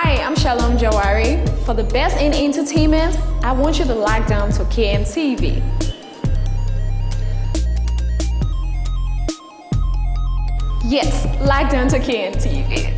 Hi, I'm Shalom Jawari. For the best in entertainment, I want you to lock down to KMTV. Yes, lock down to KMTV.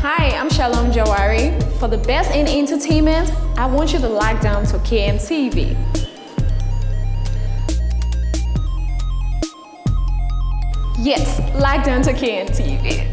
Hi, I'm Shalom Jawari. For the best in entertainment, I want you to lock down to KMTV. Yes, lock down to KMTV.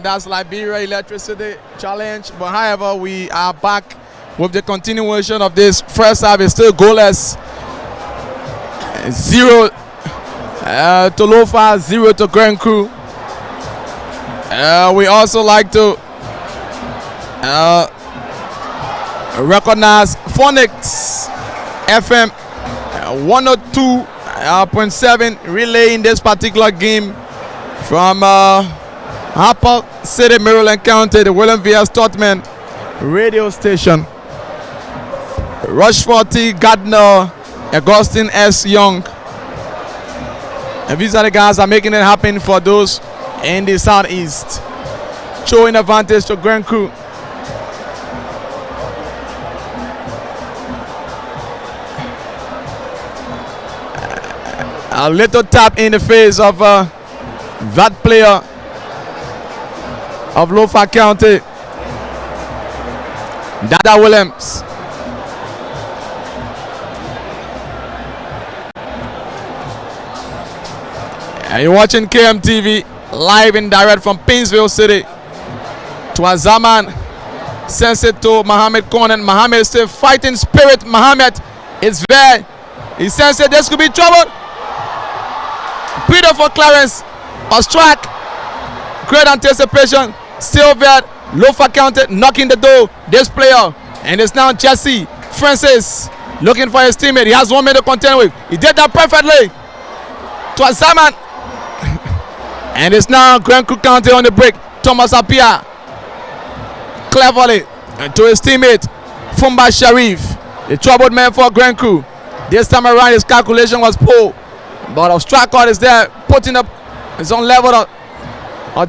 That's Liberia Electricity Challenge. But however, we are back with the continuation of this first half. It's still goalless. 0 to Lofa, 0 to Grand Crew. We also like to recognize Phonics FM 102.7 relaying this particular game from Harper City, Maryland County, the William V. S. Totman radio station. Rushford T. Gardner, Augustine S. Young. And these are the guys that are making it happen for those in the southeast. Showing advantage to Grand Crew. A little tap in the face of that player of Lofa County, Dada Williams. And you're watching KMTV live and direct from Painesville City. Twazaman sends it to Mohammed Conan. Mohammed is still fighting spirit. Mohammed is there. He sends it. This could be trouble. Beautiful clearance. A strike. Great anticipation. Still there. Lofa County knocking the door. This player. And it's now Jesse Francis looking for his teammate. He has 1 minute to contend with. He did that perfectly. Twazaman. And it's now Grand Crew County on the break. Thomas Apia cleverly to his teammate Fumba Sharif, the troubled man for Grand Crew. This time around his calculation was poor, but a strike is there, putting up his own level of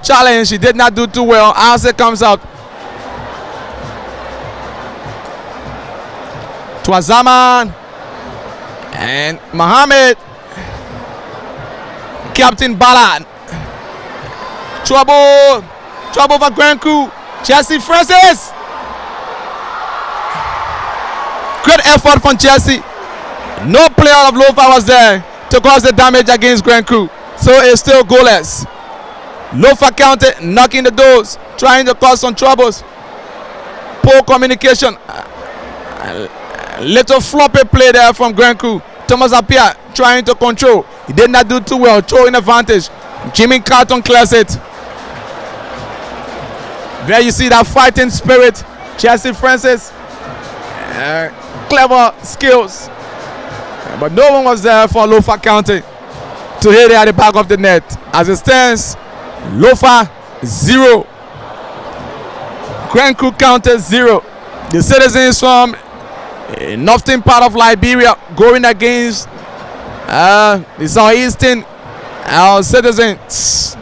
challenge. He did not do too well as it comes out. Twazaman and Mohammed, Captain Ballard. Trouble for Grand Crew. Jesse Francis. Great effort from Jesse. No player of Lofa was there to cause the damage against Grand Crew. So it's still goalless. Lofa County knocking the doors, trying to cause some troubles. Poor communication. Little floppy play there from Grand Crew. Thomas Apia trying to control. He did not do too well, throwing advantage. Jimmy Carton clears it. There you see that fighting spirit. Jesse Francis. Clever skills. But no one was there for Lofa County to hit it at the back of the net. As it stands, Lofa 0. Grand Crew County 0. The citizens from a northern part of Liberia going against the southeastern citizens.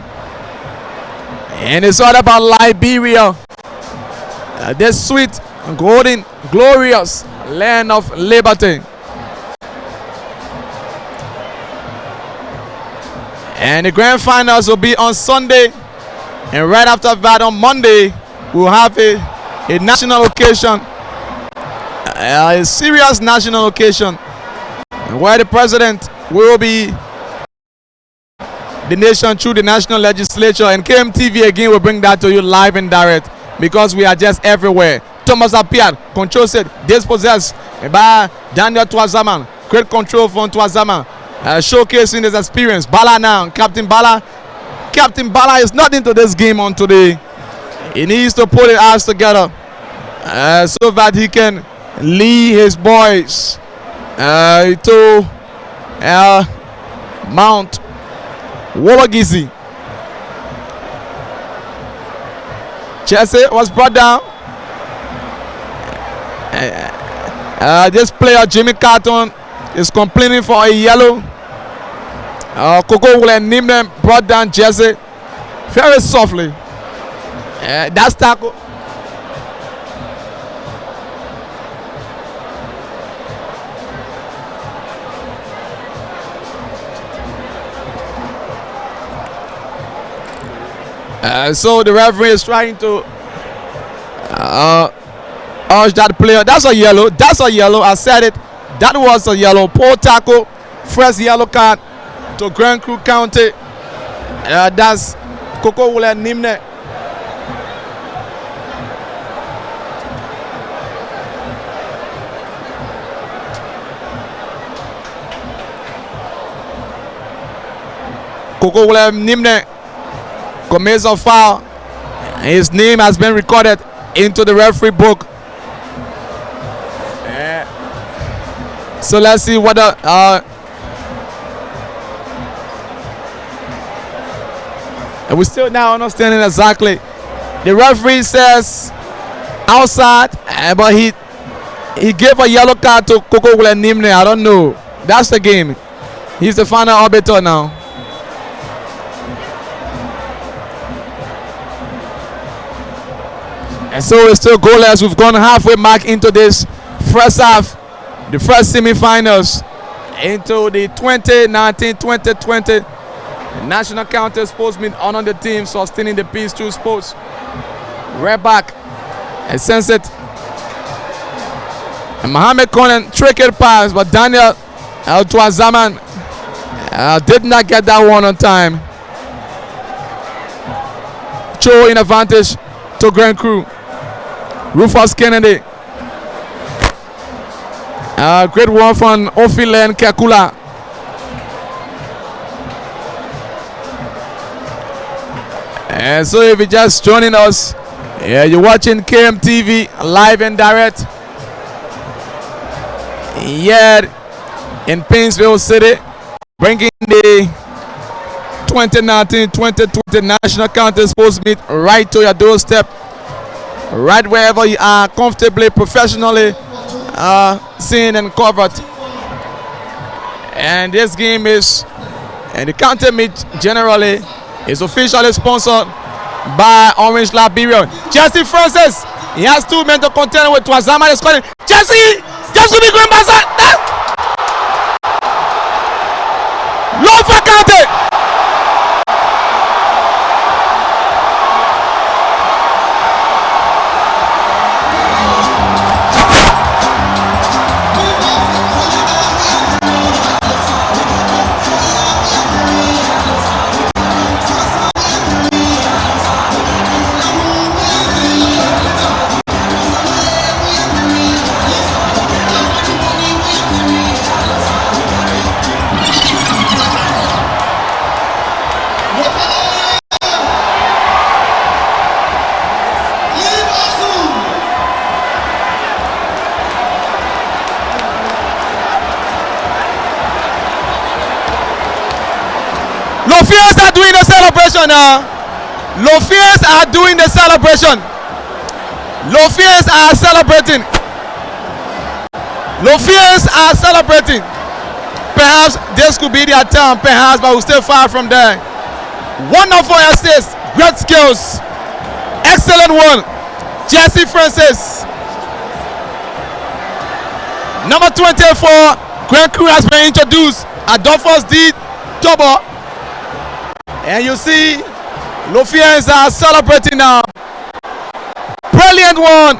And it's all about Liberia, this sweet, golden, glorious land of liberty. And the grand finals will be on Sunday. And right after that on Monday, we'll have a national occasion. A serious national occasion. Where the president will be the nation through the national legislature, and KMTV again will bring that to you live and direct because we are just everywhere. Thomas Appiah, control set, dispossessed by Daniel Twazaman. Great control from Twazaman, showcasing his experience. Bala now, Captain Bala. Captain Bala is not into this game on today. He needs to put his eyes together so that he can lead his boys to Mount Wolagizi. Jesse was brought down. This player Jimmy Carton is complaining for a yellow. Coco will name them, brought down Jesse very softly. That's tackle. So the referee is trying to urge that player. That's a yellow. That's a yellow. I said it. That was a yellow. Poor tackle. First yellow card to Grand Crew County. That's Coco Wule Nimne. Coco Wule Nimne commits a foul. His name has been recorded into the referee book. So let's see what and we're still now understanding exactly. The referee says outside, but he gave a yellow card to Coco Wule Nimne. I don't know. That's the game. He's the final arbiter now. And so it's still goalless. We've gone halfway mark into this first half, the first semi-finals, into the 2019-2020 National County Sports Meet honor the team sustaining the peace through sports. Right back and sense it. And Mohamed Conan tricked pass, but Daniel Twazaman did not get that one on time. Cho in advantage to Grand Crew. Rufus Kennedy. Great one from Ophilen Kakula. And so if you're just joining us, you're watching KMTV live and direct here in Painesville City, bringing the 2019-2020 National County Sports Meet right to your doorstep, right wherever you are, comfortably, professionally seen and covered. And this game is, and the county meet generally is officially sponsored by Orange Liberia. Jesse Francis, he has 2 men to contend with. Twazaman is calling. Jesse be going back. Lofa County. Lofians are doing the celebration now. Lofians are doing the celebration. Lofians are celebrating. Lofians are celebrating. Perhaps this could be their time, perhaps, but we're still far from there. Wonderful assist, great skills, excellent one. Jesse Francis. Number 24, Grand Crew has been introduced. Adolphus D. Tobo. And you see, Lofians are celebrating now. Brilliant one.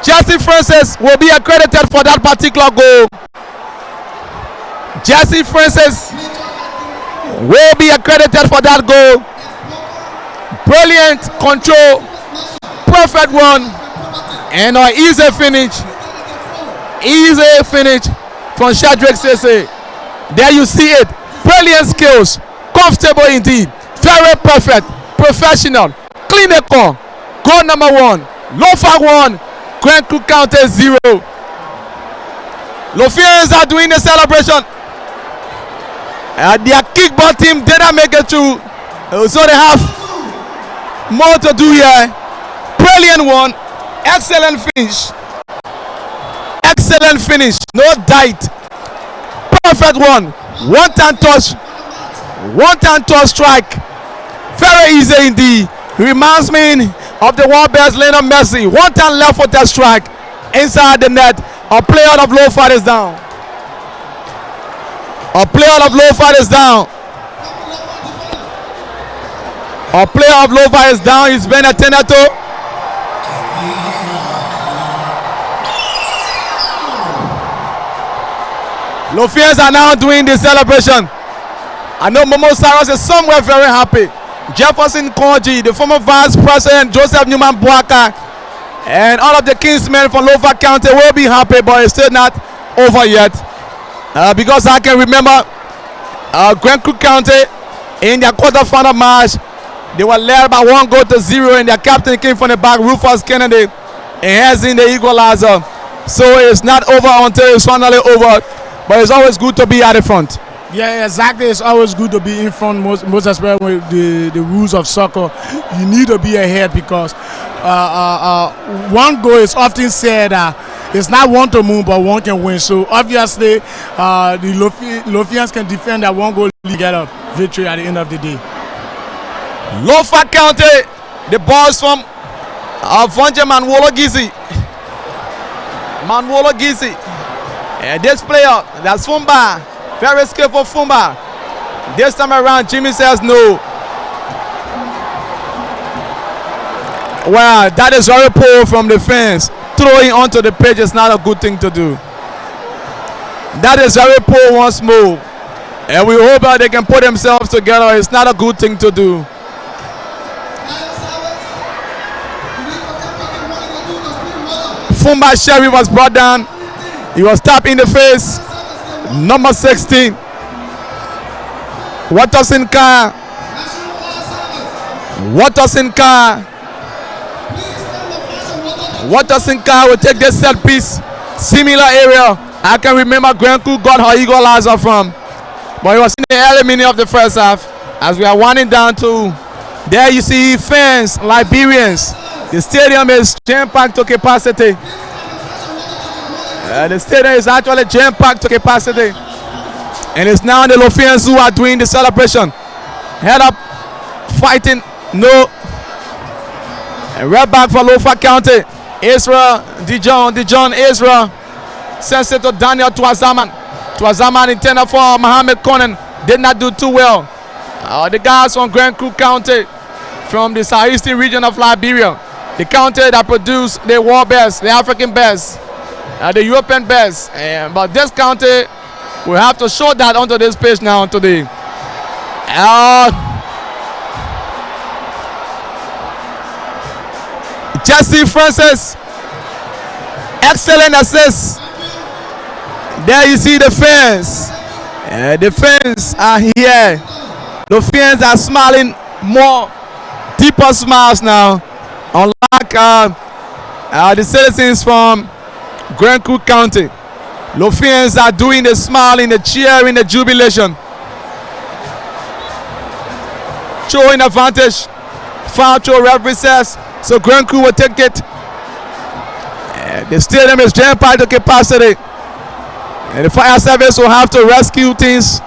Jesse Francis will be accredited for that particular goal. Jesse Francis will be accredited for that goal. Brilliant control. Perfect one. And an easy finish. Easy finish from Shadrach Sese. There you see it. Brilliant skills. Comfortable indeed. Very perfect. Professional. Clinical. Goal number 1. Lofa 1. Grand Crew County 0. Lofians are doing the celebration. Their kickball team didn't make it through. So they have more to do here. Brilliant one. Excellent finish. Excellent finish. No diet. Perfect one. One-time touch. One-time touch strike. Very easy indeed. Reminds me of the World Bears Lionel Messi. One-time left-footed strike inside the net. A player of Lofa is down. A player of Lofa is down. A player of Lofa is down. He's been attended to. Lofians are now doing the celebration. I know Momo Saros is somewhere very happy. Jefferson Konji, the former vice president, Joseph Newman Boaka, and all of the Kingsmen from Lofa County will be happy, but it's still not over yet. Because I can remember Grand Crew County in their quarterfinal match, they were led by 1-0, and their captain came from the back, Rufus Kennedy, and has in the equalizer. So it's not over until it's finally over, but it's always good to be at the front. Yeah, exactly. It's always good to be in front, most especially with the rules of soccer. You need to be ahead because one goal is often said it's not one to move, but one can win. So obviously, the Lofians can defend that one goal and get a victory at the end of the day. Lofa County, the balls from Vonje Manwolo Gizi. Manwolo Gizi. This player, that's Fumba. Very skillful Fumba. This time around, Jimmy says no. Well, that is very poor from the fence. Throwing onto the pitch is not a good thing to do. That is very poor once more. And we hope that they can put themselves together. It's not a good thing to do. Fumba Sherry was brought down. He was tapped in the face. Number 16. Watterson Car. Watterson Car. Watterson Car will take this set piece. Similar area. I can remember Grand Crew got her equalizer from. But it was in the early minute of the first half. As we are winding down to there, you see fans, Liberians. The stadium is jam-packed to capacity. The stadium is actually jam-packed to capacity. And it's now the Lofians who are doing the celebration. Head up, fighting, no. And right back for Lofa County. Israel, Dijon, Israel. Sends it to Daniel Twazaman. Twazaman intended for Mohammed Conan. Did not do too well. The guys from Grand Crew County from the southeastern region of Liberia. The county that produced the world best, the African best. The European best, but this county will have to show that onto this page now today. Jesse Francis, excellent assist. There you see the fans. The fans are here. The fans are smiling more, deeper smiles now, unlike the citizens from Grand Crew County. Lofians are doing the smiling, the cheering, the jubilation. Showing advantage. Foul throw, referee says. So Grand Crew will take it. The stadium is jam-packed to capacity. And the fire service will have to rescue things,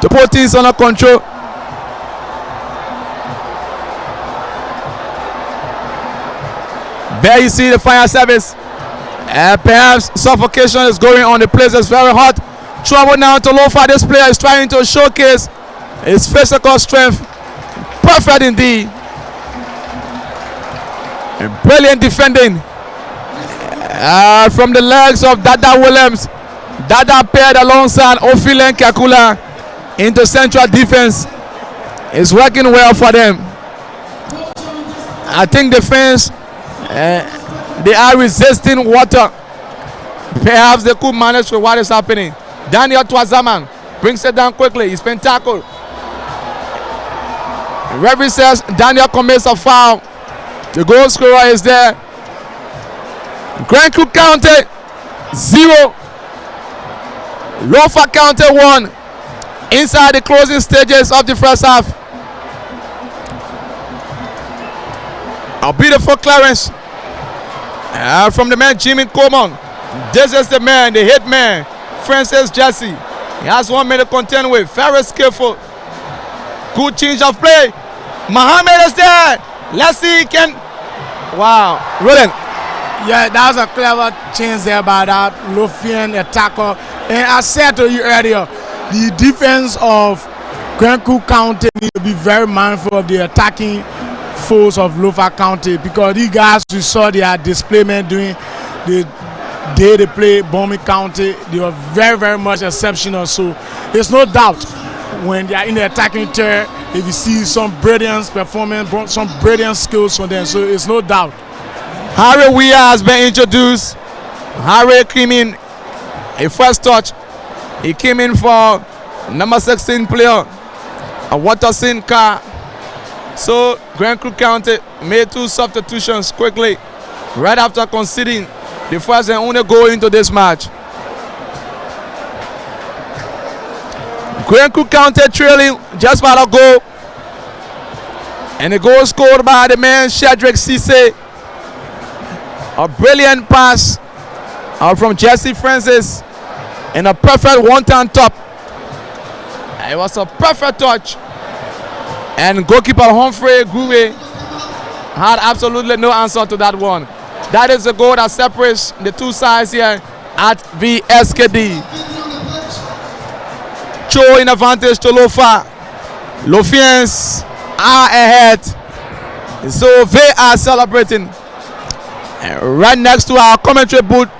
to put things under control. There you see the fire service. Perhaps suffocation is going on. The place is very hot. Trouble now to Lofa. This player is trying to showcase his physical strength perfect indeed. And brilliant defending from the legs of Dada Williams. Dada paired alongside Ophilen Kakula into central defense. It's working well for them. I think the fans, they are resisting water. Perhaps they could manage with what is happening. Daniel Twazaman brings it down quickly. He's been tackled. The referee says Daniel commits a foul. The goal scorer is there. Grand Crew County 0. Lofa County 1. Inside the closing stages of the first half. A beautiful clearance from the man Jimmy Coleman. This is the man, the hit man, Francis Jesse. He has 1 minute to contend with. Very skillful. Good change of play. Mohammed is there. Let's see he can. Wow. Roland. Yeah, that was a clever change there by that Lofian attacker. And I said to you earlier, the defense of Grand Crew County need to be very mindful of the attacking force of Lofa County, because these guys, we saw their displayment during the day they play Bombay County. They were very, very much exceptional. So there's no doubt when they are in the attacking tier, if you see some brilliant performance, some brilliant skills from them. So it's no doubt. Harry Weir has been introduced. Harry came in a first touch. He came in for number 16 player, a Watterson car. So Grand Crew County made 2 substitutions quickly right after conceding the first and only goal into this match. Grand Crew County trailing just by a goal. And the goal scored by the man Shadrick Cisse. A brilliant pass from Jesse Francis. And a perfect one-time top. It was a perfect touch. And goalkeeper Humphrey Groove had absolutely no answer to that one. That is the goal that separates the two sides here at VSKD. Showing advantage to Lofa. Lofians are ahead. So they are celebrating. And right next to our commentary booth,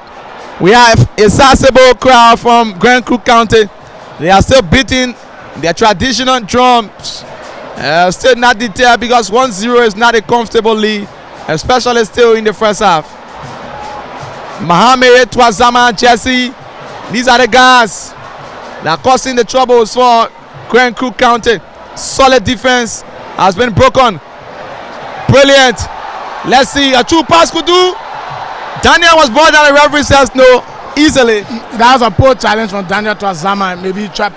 we have a sizable crowd from Grand Crew County. They are still beating their traditional drums. Still not deterred, because 1-0 is not a comfortable lead, especially still in the first half. Mohamed, Twazama, Jesse, these are the guys that are causing the troubles for Grand Crew County. Solid defense has been broken. Brilliant. Let's see, a true pass could do. Daniel was brought down, the referee says no, easily. That was a poor challenge from Daniel Twazama. Maybe he tried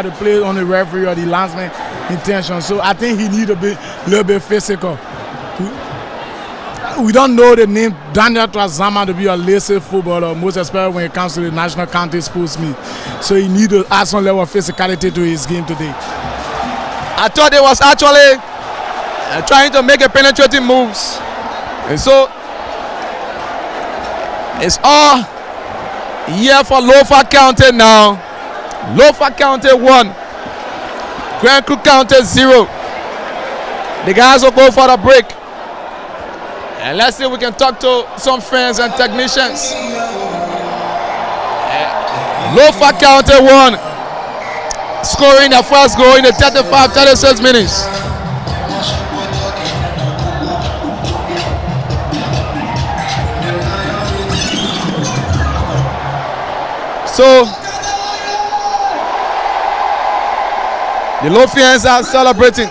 to play on the referee or the linesman intention. So I think he need a little bit physical. We don't know the name Daniel Twazama to be a lazy footballer, most especially when it comes to the national county sports meet. So he need to add some level of physicality to his game today. I thought he was actually trying to make a penetrating moves. And so it's all here for Lofa County now. Lofa County 1. Grand Crew County 0. The guys will go for the break. And let's see if we can talk to some fans and technicians. Lofa County 1. Scoring the first goal in the 36 minutes. So the Lofians are celebrating.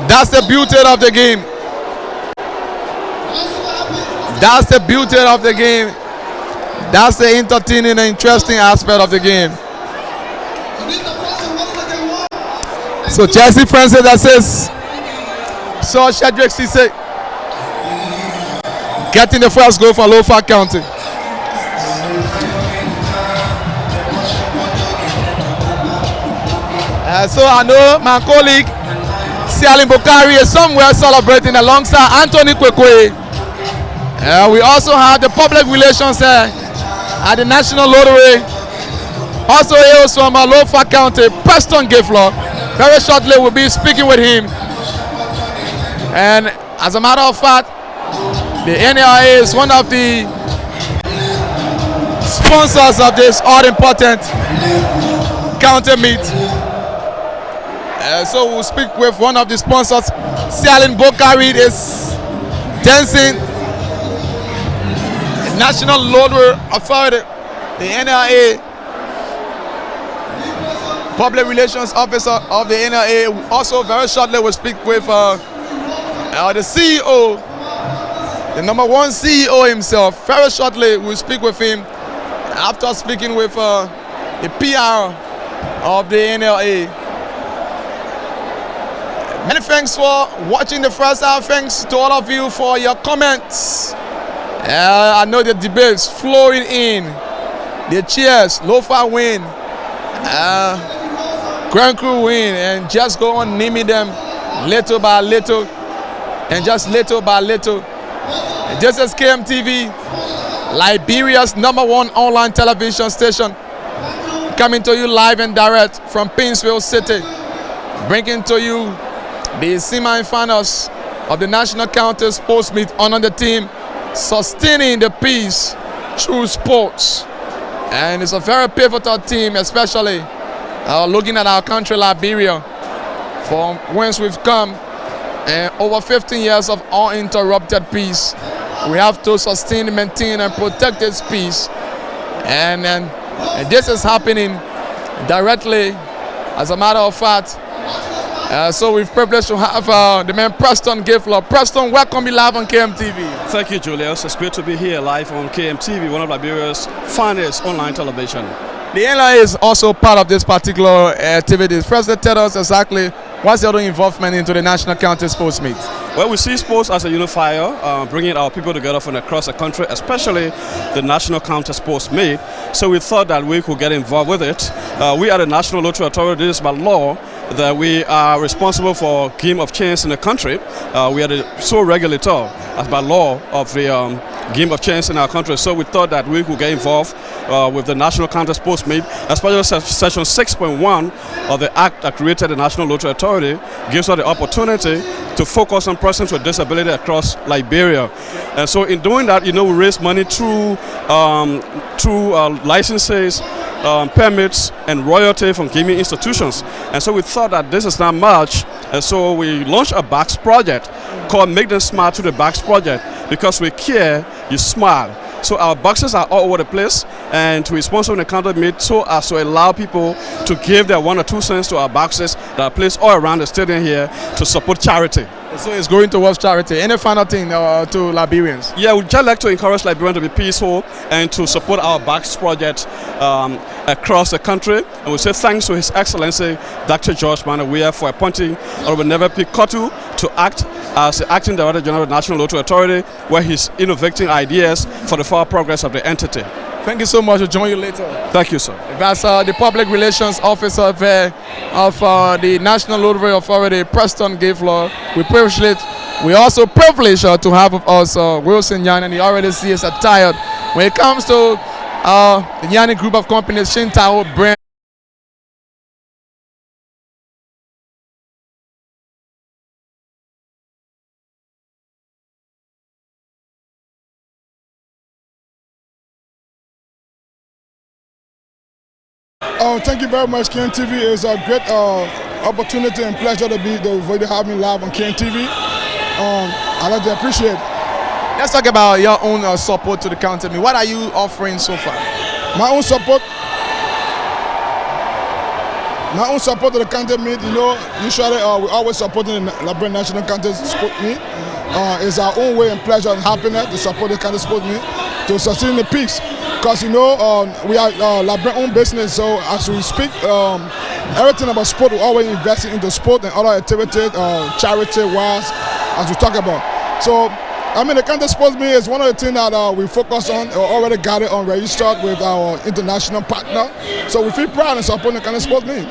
That's the beauty of the game. That's the beauty of the game. That's the entertaining and interesting aspect of the game. So Jesse Francis assists. So Shadrick Cisse getting the first goal for Lofa County. So I know my colleague Sialim Bokari is somewhere celebrating alongside Anthony Kwekwe. We also have the public relations at the National Lottery. Also hails from Lofa County, Preston Gifler. Very shortly we'll be speaking with him. And as a matter of fact, the NLA is one of the sponsors of this all-important county meet. So we'll speak with one of the sponsors. Sialin Bokari is dancing. The National Lottery Authority, the NLA, Public Relations Officer of the NLA. Also very shortly we'll speak with the CEO, the number one CEO himself. Very shortly we'll speak with him after speaking with the PR of the NLA. Many thanks for watching the first half. Thanks to all of you for your comments. I know the debates flowing in. The cheers, Lofa win, Grand Crew win, and just go on naming them little by little, and just little by little. This is KMTV, Liberia's #1 online television station, coming to you live and direct from Painesville City, bringing to you the semi-finals of the National County Sports Meet on the team, sustaining the peace through sports. And it's a very pivotal team, especially looking at our country, Liberia, from whence we've come, and over 15 years of uninterrupted peace. We have to sustain, maintain, and protect this peace. And this is happening directly, as a matter of fact. So we're privileged to have the man Preston Gifler. Preston, welcome you live on KMTV. Thank you, Julius. It's great to be here live on KMTV, one of Liberia's finest online television. The NLA is also part of this particular activity. First, tell us exactly what's your involvement into the National County Sports Meet. Well, we see sports as a unifier, bringing our people together from across the country, especially the National County Sports Meet. So we thought that we could get involved with it. We are the National Lottery Authority. This is by law that we are responsible for game of chance in the country. We are the sole regulator, as by law, of the game of chance in our country. So we thought that we could get involved with the National County Sports Meet, especially Section 6.1 of the Act that created the National Lottery Authority gives us the opportunity to focus on persons with disability across Liberia. And so in doing that, we raise money through licenses, permits, and royalty from gaming institutions. And so we thought that this is not much, and so we launched a box project called Make Them Smile to the Box Project, because we care, you smile. So our boxes are all over the place, and we sponsor the counter meet so as to allow people to give their 1 or 2 cents to our boxes that are placed all around the stadium here to support charity. So it's going towards charity. Any final thing to Liberians? Yeah, we'd just like to encourage Liberians to be peaceful and to support our box project across the country. And we say thanks to His Excellency Dr. George Manawia for appointing Honorable Never P. Kotu to act as the Acting Director General of the National Lottery Authority, where he's innovating ideas for the forward progress of the entity. Thank you so much. We'll join you later. Thank you, sir. That's the Public Relations Officer of the National Lottery Authority, Preston Gifler. We also privileged to have with us Wilson Yan, and you already see us attired. When it comes to the Yanni group of companies, Shintao brand. Thank you very much, KMTV. It's a great opportunity and pleasure to have me live on KMTV. I like to appreciate it. Let's talk about your own support to the county meet. What are you offering so far? My own support to the county meet, usually we always supporting the Liberian National County Sport Meet. It's our own way and pleasure and happiness to support the county sport meet, to sustain the peace. Because we are Liberian own business, so as we speak, everything about sport, we always investing into sport and other activities, charity-wise, as we talk about. So, the county sports meet is one of the things that we focus on. We already got it on registered with our international partner. So we feel proud and support the county sports meet.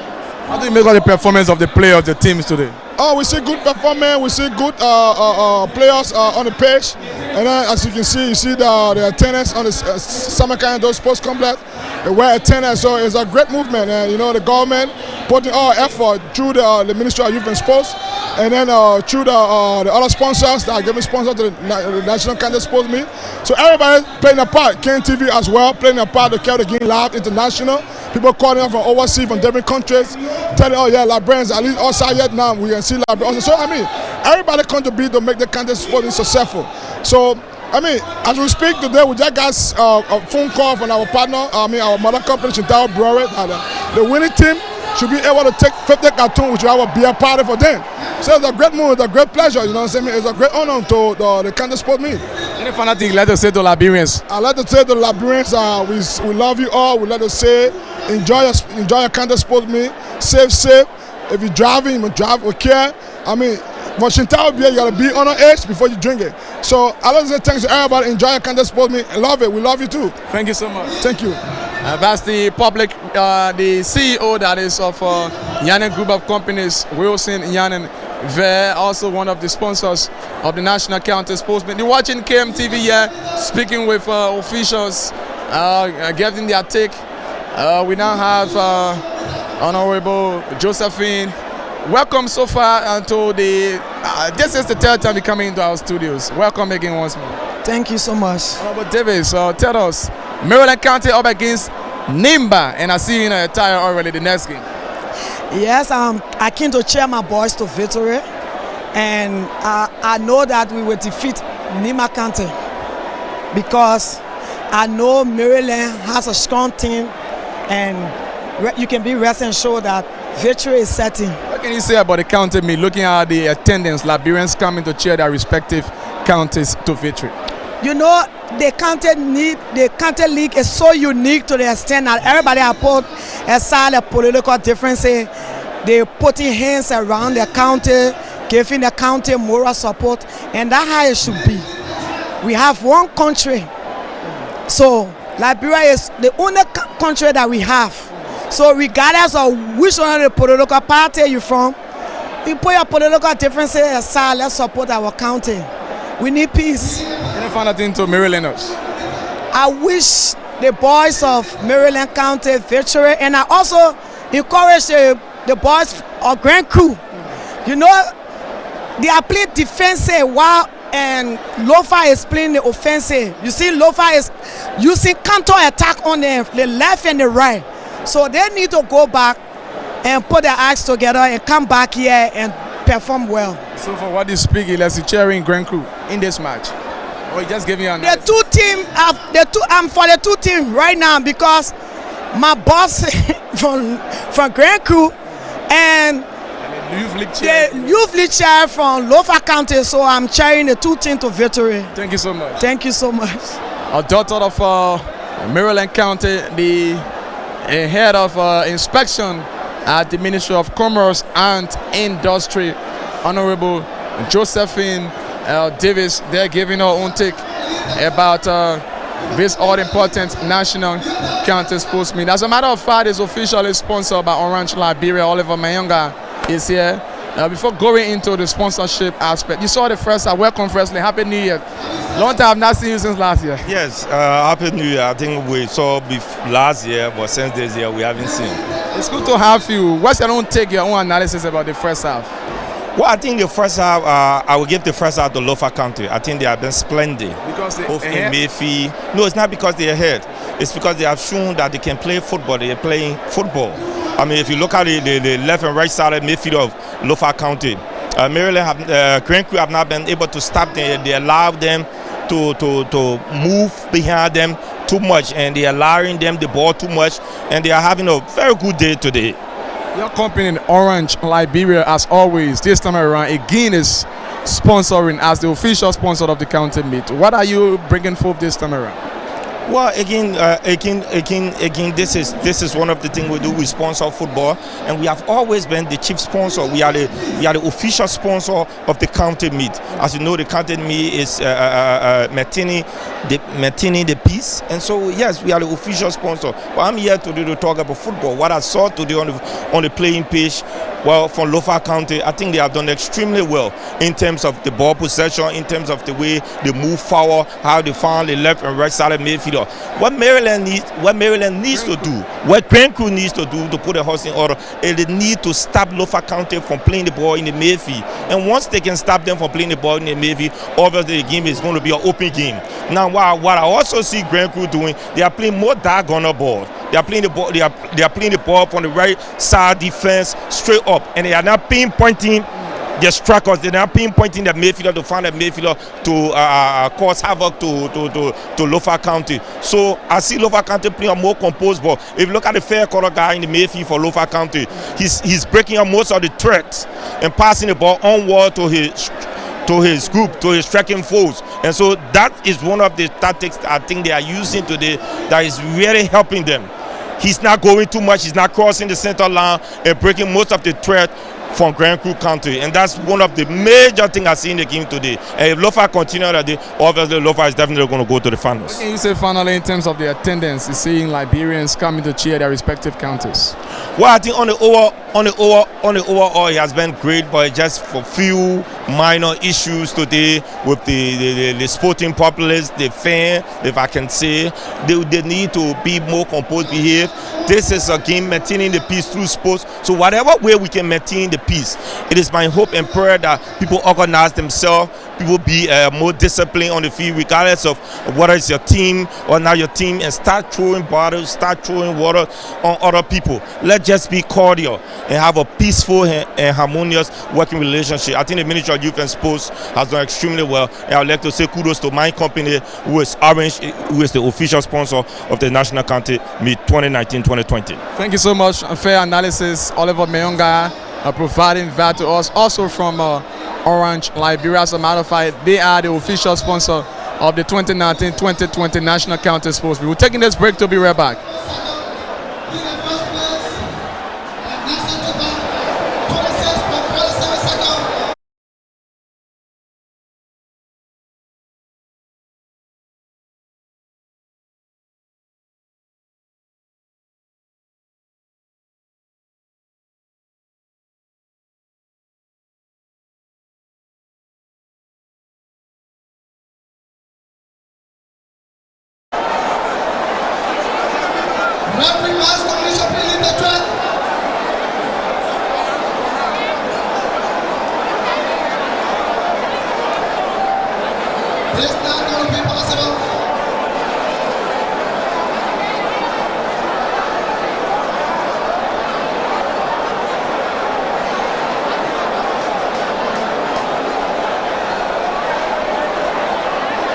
How do you make out the performance of the players of the teams today? Oh, we see good performance. We see good players on the pitch, and then as you can see, you see the attendance on the summer kind of sports complex. They were attendance, so it's a great movement. And you know, the government putting all effort through the Ministry of Youth and Sports, and then through the other sponsors that are giving sponsors to the National County Sports Meet. So everybody playing a part. KNTV as well playing a part to carry the game live international. People calling up from overseas, from different countries, telling, oh yeah, Librarians, at least outside yet now, we can see Librarians. So I mean, everybody contribute to make the county sport successful. So I mean, as we speak today, we just got a phone call from our partner, our mother company, Chintao Brewery, that the winning team should be able to take 50 cartoons, which will be a party for them. So it's a great move, it's a great pleasure, you know what I'm saying? It's a great honor to the county sport meet. Any final thing you'd like to say to Liberians? I'd like to say to the Liberians, we love you all. We'd like to say, enjoy your county sport meet, safe. If you're driving, you drive with care. I mean, for Chintao beer, you gotta be underage before you drink it. So I like to say thanks to everybody. Enjoy your county sport meet. Love it. We love you too. Thank you so much. Thank you. That's the the CEO that is of Yannon Group of Companies, Wilson Yannon Ver, also one of the sponsors of the National County Sports Meet. You're watching KMTV here, speaking with officials, getting their take. We now have Honorable Josephine. Welcome so far to the. This is the third time you're coming into our studios. Welcome again once more. Thank you so much. Honorable Davis, tell us, Maryland County up against Nimba, and I see you in a attire already the next game. Yes, I came to cheer my boys to victory, and I know that we will defeat Nimba County because I know Maryland has a strong team, and you can be rest assured that victory is certain. What can you say about the county meet, looking at the attendance, Liberians coming to cheer their respective counties to victory? You know, the county league is so unique to the extent that everybody has put aside the political differences. They putting hands around the county, giving the county moral support, and that's how it should be. We have one country, so Liberia is the only country that we have. So regardless of which one of the political party you're from, you put your political differences aside, let's support our county. We need peace. Any final thing to Marylanders? I wish the boys of Maryland County victory, and I also encourage the boys of Grand Crew. You know, they are playing defensive while and Lofa is playing the offensive. You see, Lofa is using counter attack on the left and the right. So they need to go back and put their acts together and come back here and perform well. So for what is speaking, let's see cheering Grand Crew in this match. Or just giving you an the two team, I'm for the two team right now because my boss from Grand Crew and the youth league chair from Lofa County, so I'm cheering the two teams to victory. Thank you so much. Thank you so much. A daughter of Maryland County, the head of inspection at the Ministry of Commerce and Industry, Honorable Josephine Davis. They're giving her own take about this all-important National County Sports Meet. As a matter of fact, it's officially sponsored by Orange Liberia. Oliver Mayonga is here. Before going into the sponsorship aspect, you saw the first welcome firstly. Happy New Year. Long time I've not seen you since last year. Yes, Happy New Year. I think we saw last year, but since this year we haven't seen. It's good to have you. What's your own take, your own analysis about the first half? Well, I think the first half, I will give the first half to Lofa County. I think they have been splendid. Because they both in Mayfield. No, it's not because they're ahead. It's because they have shown that they can play football. They are playing football. I mean, if you look at the left and right side of midfield of Lofa County, Maryland Grand Crew have not been able to stop them. They allow them to move behind them too much, and they are allowing them the ball too much, and they are having a very good day today. Your company in Orange Liberia, as always, this time around again is sponsoring as the official sponsor of the county meet. What are you bringing forth this time around? Well, again, this is one of the things we do. We sponsor football, and we have always been the chief sponsor. We are the official sponsor of the county meet. As you know, the county meet is maintaining the peace, and so yes, we are the official sponsor. But I'm here today to talk about football. What I saw today on the playing pitch. Well, for Lofa County, I think they have done extremely well in terms of the ball possession, in terms of the way they move forward, how they found the left and right side of midfielder. What Maryland needs to do, what Grand Crew needs to do to put the house in order, is they need to stop Lofa County from playing the ball in the midfield. And once they can stop them from playing the ball in the midfield, obviously the game is going to be an open game. Now, what I also see Grand Crew doing, they are playing more diagonal ball. They are playing the ball. They are playing the ball from the right side defense straight up, and they are not pinpointing their strikers. They are not pinpointing the midfielder to find a midfielder to cause havoc to Lofa County. So I see Lofa County playing a more composed ball. If you look at the fair quarter guy in the midfield for Lofa County, he's breaking up most of the threats and passing the ball onward to his group, to his striking foes. And so that is one of the tactics I think they are using today that is really helping them. He's not going too much, he's not crossing the center line and breaking most of the threat from Grand Crew County, and that's one of the major things I see in the game today. And if Lofa continue that day, obviously Lofa is definitely going to go to the finals. What can you say finally in terms of the attendance? You're seeing Liberians coming to cheer their respective counties. Well, I think on the overall, it has been great, but just for few minor issues today with the sporting populace, the fan, if I can say, they need to be more composed, behave. This is a game maintaining the peace through sports. So whatever way we can maintain the peace, it is my hope and prayer that people organize themselves, people be more disciplined on the field, regardless of whether it's your team or not your team, and start throwing bottles, start throwing water on other people. Let's just be cordial and have a peaceful and harmonious working relationship. I think the Ministry of Youth and Sports has done extremely well, and I would like to say kudos to my company, who is Orange, who is the official sponsor of the National County Meet 2019-2020. Thank you so much. Fair analysis, Oliver Mayonga, providing that to us. Also from Orange, Liberia. As a matter of fact, they are the official sponsor of the 2019-2020 National County Sports Meet. We're taking this break to be right back.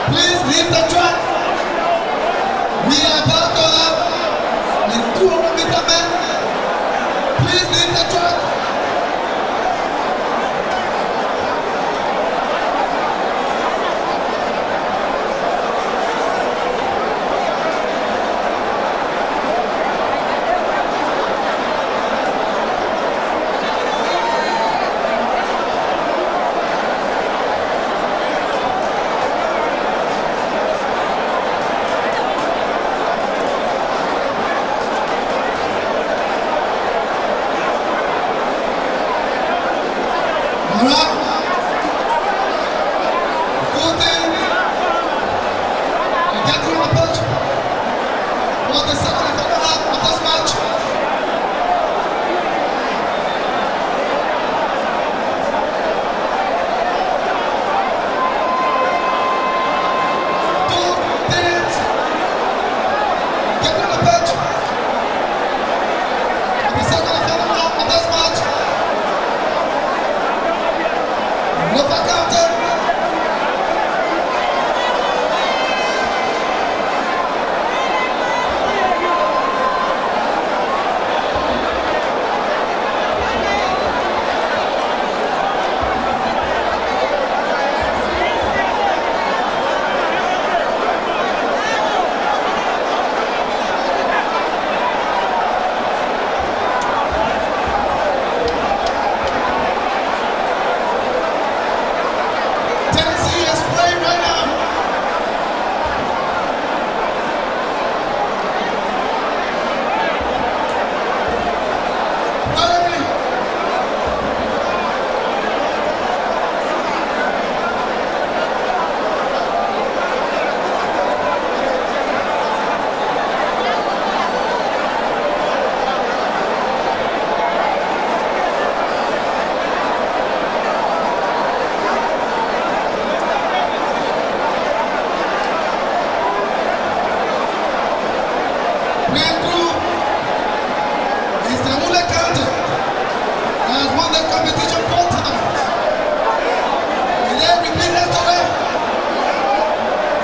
Please leave the track. We are about to have the 200-meter men. Please leave the track.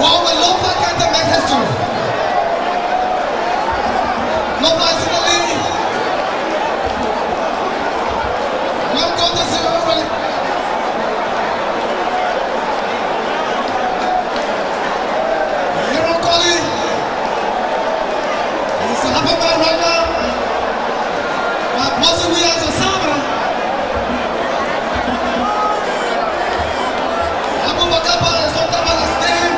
Or will Lofa Kante make history? Lofa is in the lead. 1-0 already. Hero Koli. He's a happy man right now. But possibly as a summer. Abu Bakar is not about his name.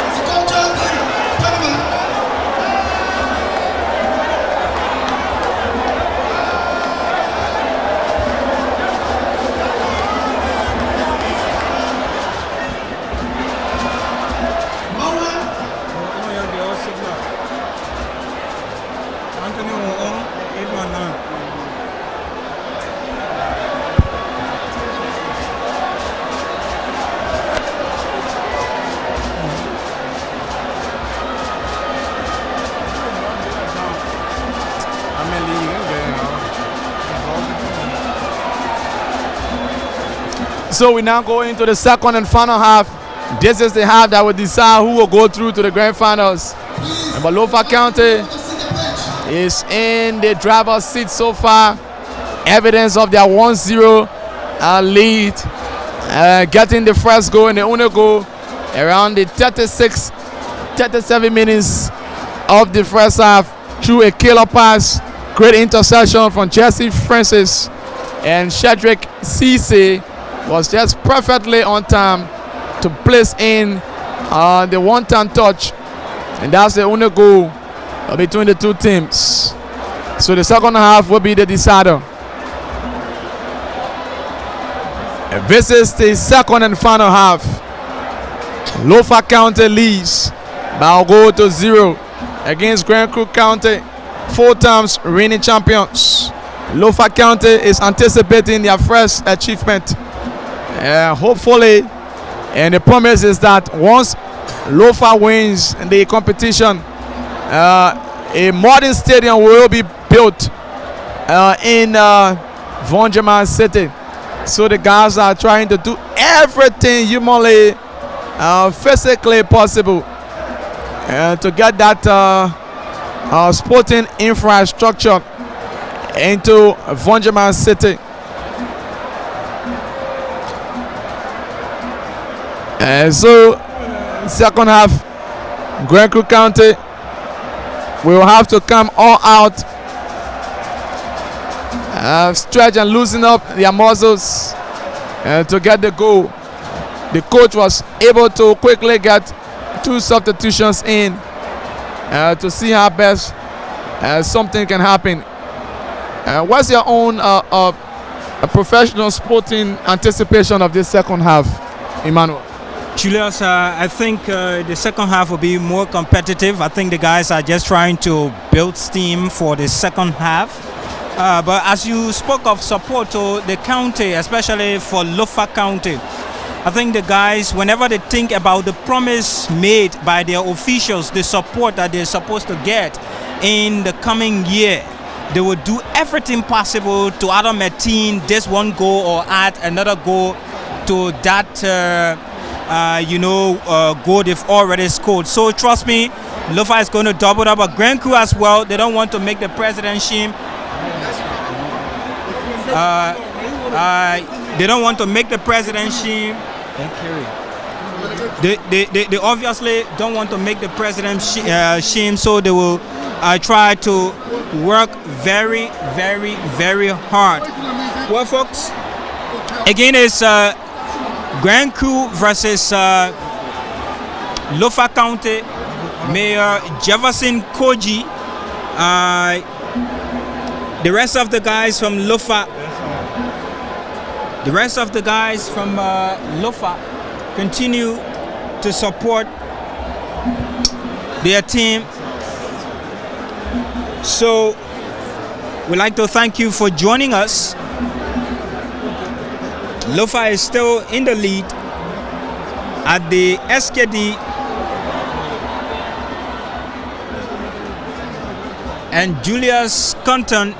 It's a culture tournament. So we now go into the second and final half. This is the half that will decide who will go through to the grand finals. But Lofa County is in the driver's seat so far. Evidence of their 1-0 lead. Getting the first goal and the only goal around the 37 minutes of the first half through a killer pass. Great interception from Jesse Francis, and Shedrick Cisse was just perfectly on time to place in the one-time touch, and that's the only goal between the two teams. So the second half will be the decider. And this is the second and final half. Lofa County leads by a goal to 0 against Grand Crook County, 4 times reigning champions. Lofa County is anticipating their first achievement. Hopefully, and the promise is that once Lofa wins the competition, a modern stadium will be built in Vonjaman City. So the guys are trying to do everything humanly, physically possible to get that sporting infrastructure into Vonjaman City. So second half, Grand Crook County will have to come all out, stretch and loosen up their muscles to get the goal. The coach was able to quickly get 2 substitutions in to see how best something can happen. What's your own professional sporting anticipation of this second half, Emmanuel? Julius, I think the second half will be more competitive. I think the guys are just trying to build steam for the second half. But as you spoke of support to the county, especially for Lofa County, I think the guys, whenever they think about the promise made by their officials, the support that they're supposed to get in the coming year, they will do everything possible to either maintain this one goal or add another goal to that goal they've already scored. So trust me, Lofa is going to double up. But Grand Crew as well, they don't want to make the president shame. They don't want to make the president shame. They obviously don't want to make the president shame, so they will try to work very, very, very hard. Well, folks, again, it's Grand Crew versus Lofa County. Mayor Jefferson Koji. The rest of the guys from Lofa, continue to support their team. So we'd like to thank you for joining us. Lofa is still in the lead at the SKD, and Julius Compton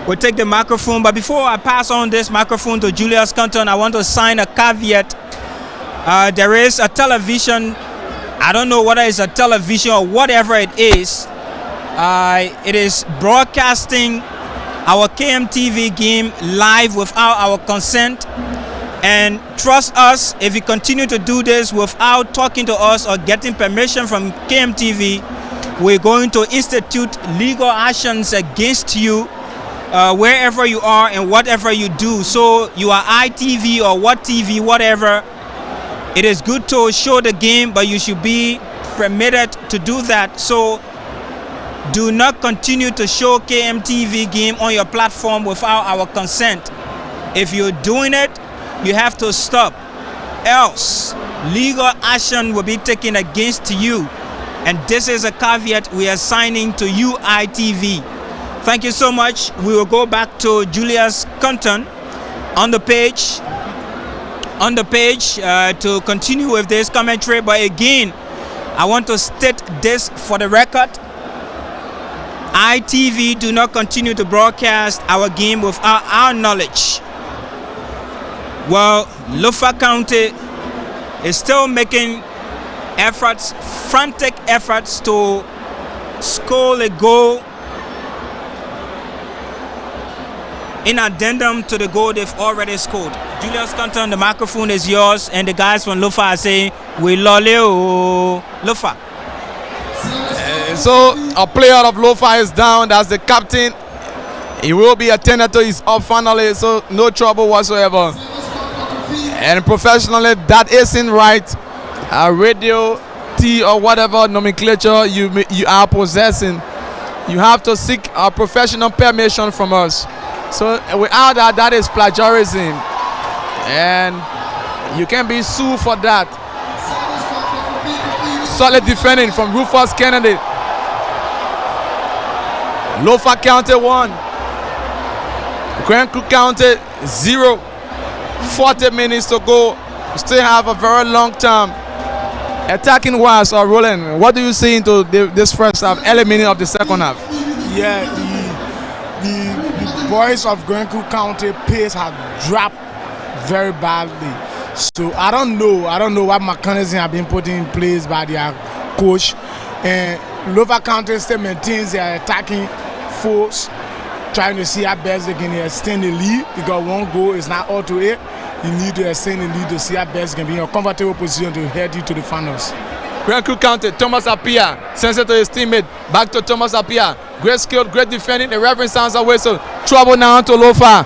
will take the microphone. But before I pass on this microphone to Julius Compton, I want to sign a caveat There is a television, I don't know whether it's a television or whatever it is. It is broadcasting our KMTV game live without our consent. And trust us, if you continue to do this without talking to us or getting permission from KMTV, we're going to institute legal actions against you wherever you are and whatever you do. So you are ITV or what TV, whatever. It is good to show the game, but you should be permitted to do that. So do not continue to show KMTV game on your platform without our consent. If you're doing it, you have to stop. Else, legal action will be taken against you. And this is a caveat we are signing to you, ITV. Thank you so much. We will go back to Julius Compton on the page. To continue with this commentary. But again, I want to state this for the record. ITV do not continue to broadcast our game without our knowledge. Well, Lofa County is still making efforts, frantic efforts to score a goal in addendum to the goal they've already scored. Julius Compton, the microphone is yours, and the guys from Lofa are saying, we loleo Lofa. So a player of Lofa is down. That's the captain. He will be attended to. He's up finally, so no trouble whatsoever. And professionally, that isn't right. Radio, T, or whatever nomenclature you are possessing, you have to seek a professional permission from us. So without that, that is plagiarism, and you can be sued for that. Solid defending from Rufus Kennedy. Lofa County 1, Grand Creek County 0. 40 minutes to go. Still have a very long time. Attacking wise or rolling. What do you see into this first half, early minute of the second half? Yeah, the boys of Grand Creek County pace have dropped very badly. So I don't know what mechanism have been put in place by their coach. And Lofa County still maintains their attacking force, trying to see how best they can extend the lead, because one goal is not all to it. You need to extend the lead to see how best you can be in a comfortable position to head you to the finals. Grand Creek County, Thomas Apia sends it to his teammate. Back to Thomas Apia. Great skill, great defending. The referee sounds a whistle. Trouble now to Lofa.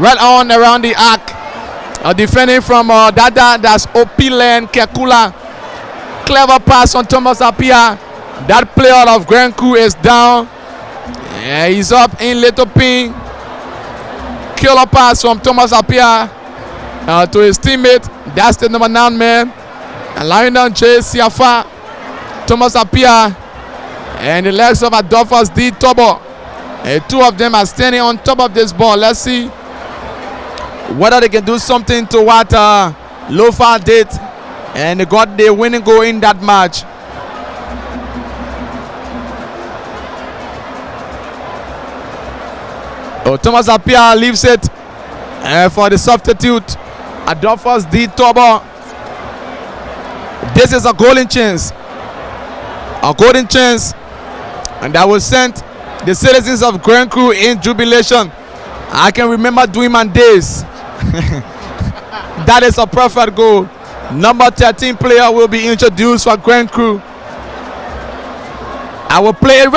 Right on around the arc. Defending from Dada, that's Opilen Kekula. Clever pass on Thomas Apia. That player of Grand Creek is down. Yeah, he's up in Little Ping. Killer pass from Thomas Apia to his teammate. That's the number 9 man. And lying down Jay Siafa, Thomas Apia, and the legs of Adolphus D. Tobo. Two of them are standing on top of this ball. Let's see whether they can do something to what Lofa did, and they got the winning goal in that match. Oh, Thomas Apia leaves it for the substitute, Adolphus D. Tobo. This is a golden chance. A golden chance. And that will send the citizens of Grand Creek in jubilation. I can remember doing my days. That is a perfect goal. Number 13 player will be introduced for Grand Creek. I will play it.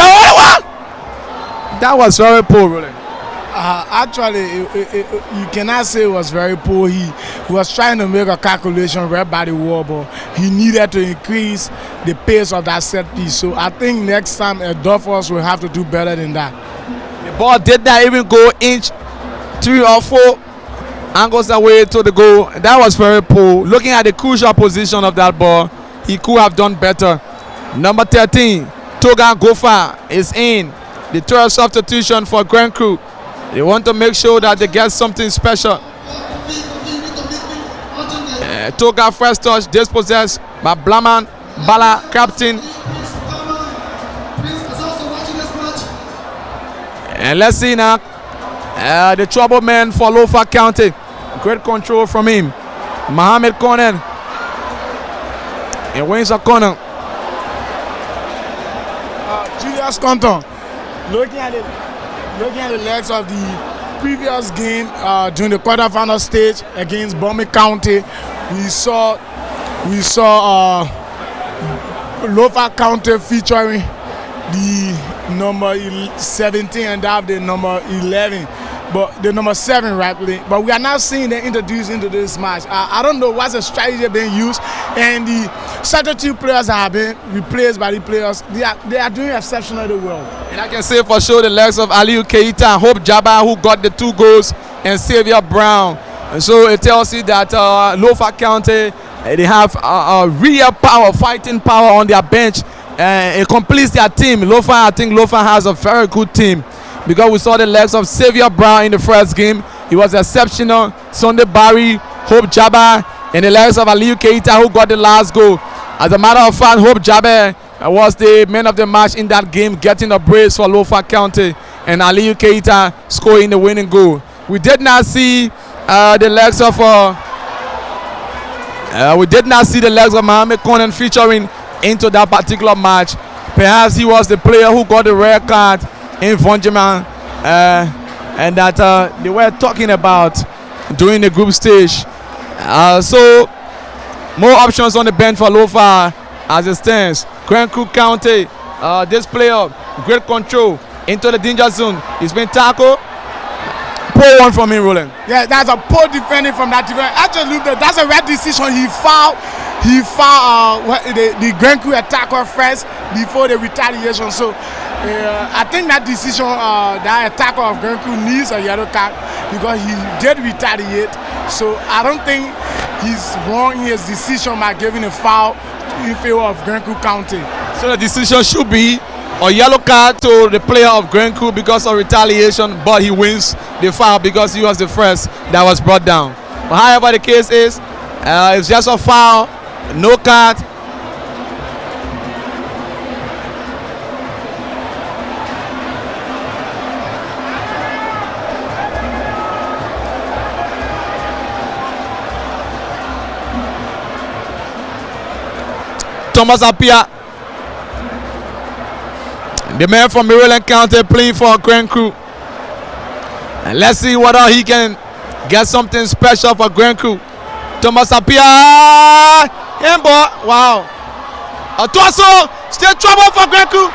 That was very poor, really. Actually, you cannot say it was very poor. He was trying to make a calculation right by the wall, but he needed to increase the pace of that set piece. So I think next time Adolphus will have to do better than that. The ball did not even go inch 3 or 4 angles away to the goal. That was very poor. Looking at the crucial position of that ball, he could have done better. Number 13, Toga Gofa is in. The third substitution for Grand Creek. They want to make sure that they get something special. Toga first touch, dispossessed by Blaman Bala, captain. And let's see now. The trouble man for Lofa County. Great control from him. Mohamed Konen and wins a corner. Julius Compton, looking at the legs of the previous game during the quarterfinal stage against Bombay County, we saw Lofa County featuring the number 17 and that the number 11, but the number 7 rightly. But we are now seeing them introduced into this match. I don't know what's the strategy being used, and the substitute players have been replaced by the players. They are doing exceptionally well. And I can say for sure the legs of Aliu Keita and Hope Jabba, who got the 2 goals, and Xavier Brown. And so it tells you that Lofa County, they have a real power, fighting power on their bench. It completes their team. I think Lofa has a very good team, because we saw the legs of Xavier Brown in the first game. He was exceptional. Sunday Barry, Hope Jabba, and the legs of Aliu Keita, who got the last goal. As a matter of fact, Hope Jabba was the man of the match in that game, getting a brace for Lofa County, and Aliu Keita scoring the winning goal. We did not see the legs of Mohamed Conan featuring into that particular match. Perhaps he was the player who got the red card in Vonjeman, and that they were talking about during the group stage. So more options on the bench for Lofa as it stands. Grand Creek County, this player, great control into the danger zone. He's been tackled. Poor one from him, Roland. Yeah, that's a poor defending from that defender. Actually, that's a red decision. He fouled the Grand Creek attacker first before the retaliation. So I think that decision, that attacker of Grand Creek needs a yellow card because he did retaliate. So I don't think he's wrong in his decision by giving a foul in favor of Grand Creek County. So the decision should be a yellow card to the player of Grand Creek because of retaliation, but he wins the foul because he was the first that was brought down. But however the case is, it's just a foul, no card. Thomas Apia, the man from Maryland County, playing for Grand Creek. And let's see whether he can get something special for Grand Creek. Thomas Apia, wow. A torso, still trouble for Grand Creek.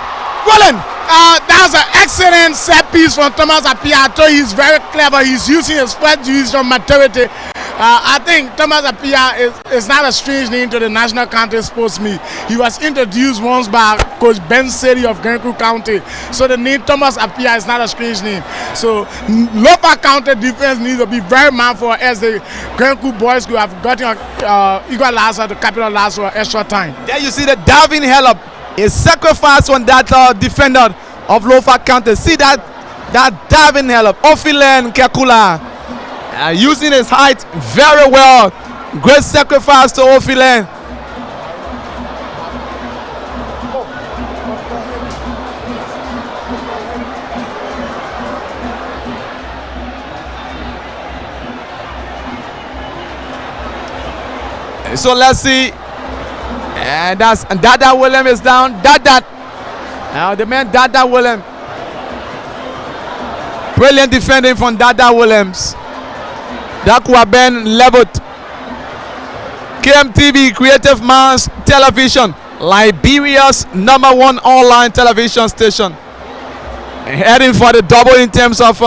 Roland. That was an excellent set piece from Thomas Apia. I thought he's very clever. He's using his first use of maturity. I think Thomas Apia is not a strange name to the National County Sports Meet. He was introduced once by Coach Ben Seri of Grand Creek County. So the name Thomas Apia is not a strange name. So Lofa County defense needs to be very mindful as the Grand Creek boys who have gotten equalizer, the capital last for extra time. There you see the diving hell up. A sacrifice on that defender of Lofa County. See that diving hell up. Ophilen Kekula using his height very well. Great sacrifice to Ophilen. So let's see. And Dada William is down. Now the man Dada William. Brilliant defending from Dada Williams. That could have been leveled. KMTV, Creative Minds Television, Liberia's #1 online television station. Heading for the double in terms of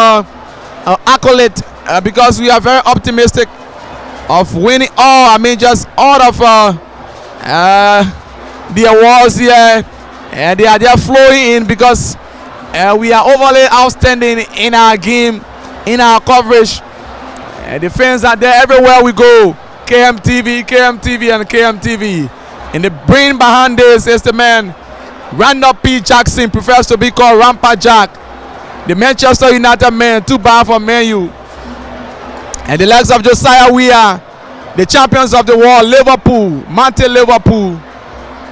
accolade because we are very optimistic of winning just all of the awards here, and they are just flowing in because we are overly outstanding in our game, in our coverage, and the fans are there everywhere we go. KMTV, and KMTV. And the brain behind this is the man Randall P. Jackson, prefers to be called Rampa Jack, the Manchester United man, 2 bar for Man U. And the legs of Josiah Weah, the champions of the world, Liverpool,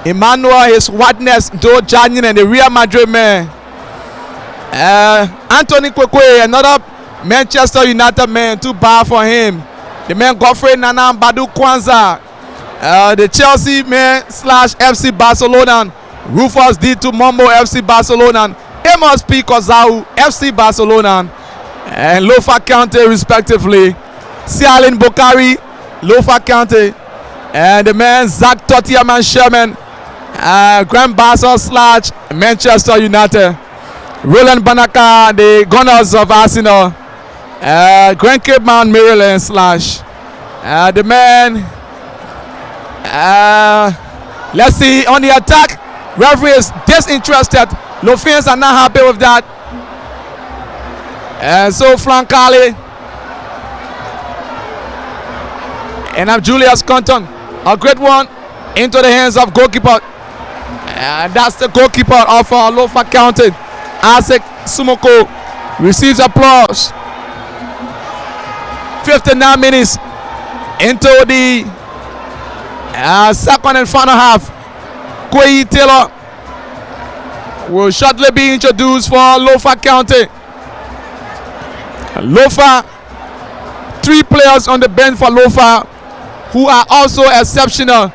Emmanuel, his whiteness, Joe Janine, and the Real Madrid man. Anthony Kwekwe, another Manchester United man, 2 bar for him. The man Godfrey Nana Badu Kwanzaa, The Chelsea man / FC Barcelona, Rufus D to Mombo FC Barcelona, Amos P Kozau FC Barcelona, and Lofa County respectively. Sialin Bokari, Lofa County, and the man Zach Tottiam and Sherman, Grand Barca / Manchester United. Roland Banaka, the Gunners of Arsenal, Grand Cape Mount, Maryland / the man. Let's see on the attack. Referee is disinterested. Lofians are not happy with that. And so Flankali. And I'm Julius Compton. A great one into the hands of goalkeeper. And that's the goalkeeper of Lofa County. Asik Sumoko receives applause. 59 minutes into the second and final half. Kwei Taylor will shortly be introduced for Lofa County. Lofa, 3 players on the bench for Lofa who are also exceptional.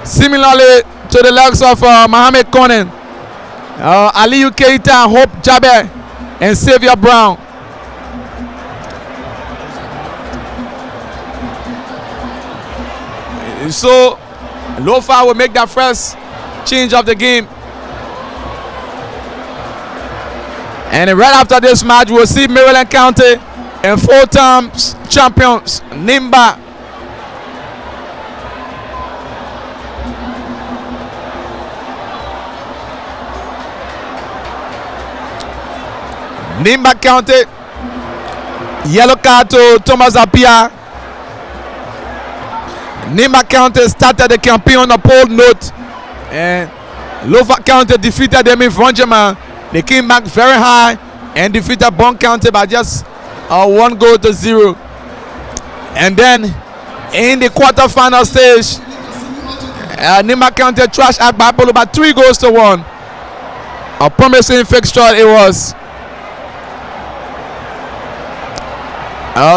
Similarly to the likes of Mohamed Konen, Aliyu Keita, Hope Jabe, and Xavier Brown. So Lofa will make that first change of the game. And right after this match, we'll see Maryland County and 4-time champions Nimba. Nimba County, yellow card to Thomas Apia. Nimba County started the campaign on a pole note, and Lofa County defeated them in Vonjama. They came back very high and defeated Bon County by just 1-0. And then in the quarterfinal stage, Nimba County trashed at Bapolo by 3-1. A promising fixture it was.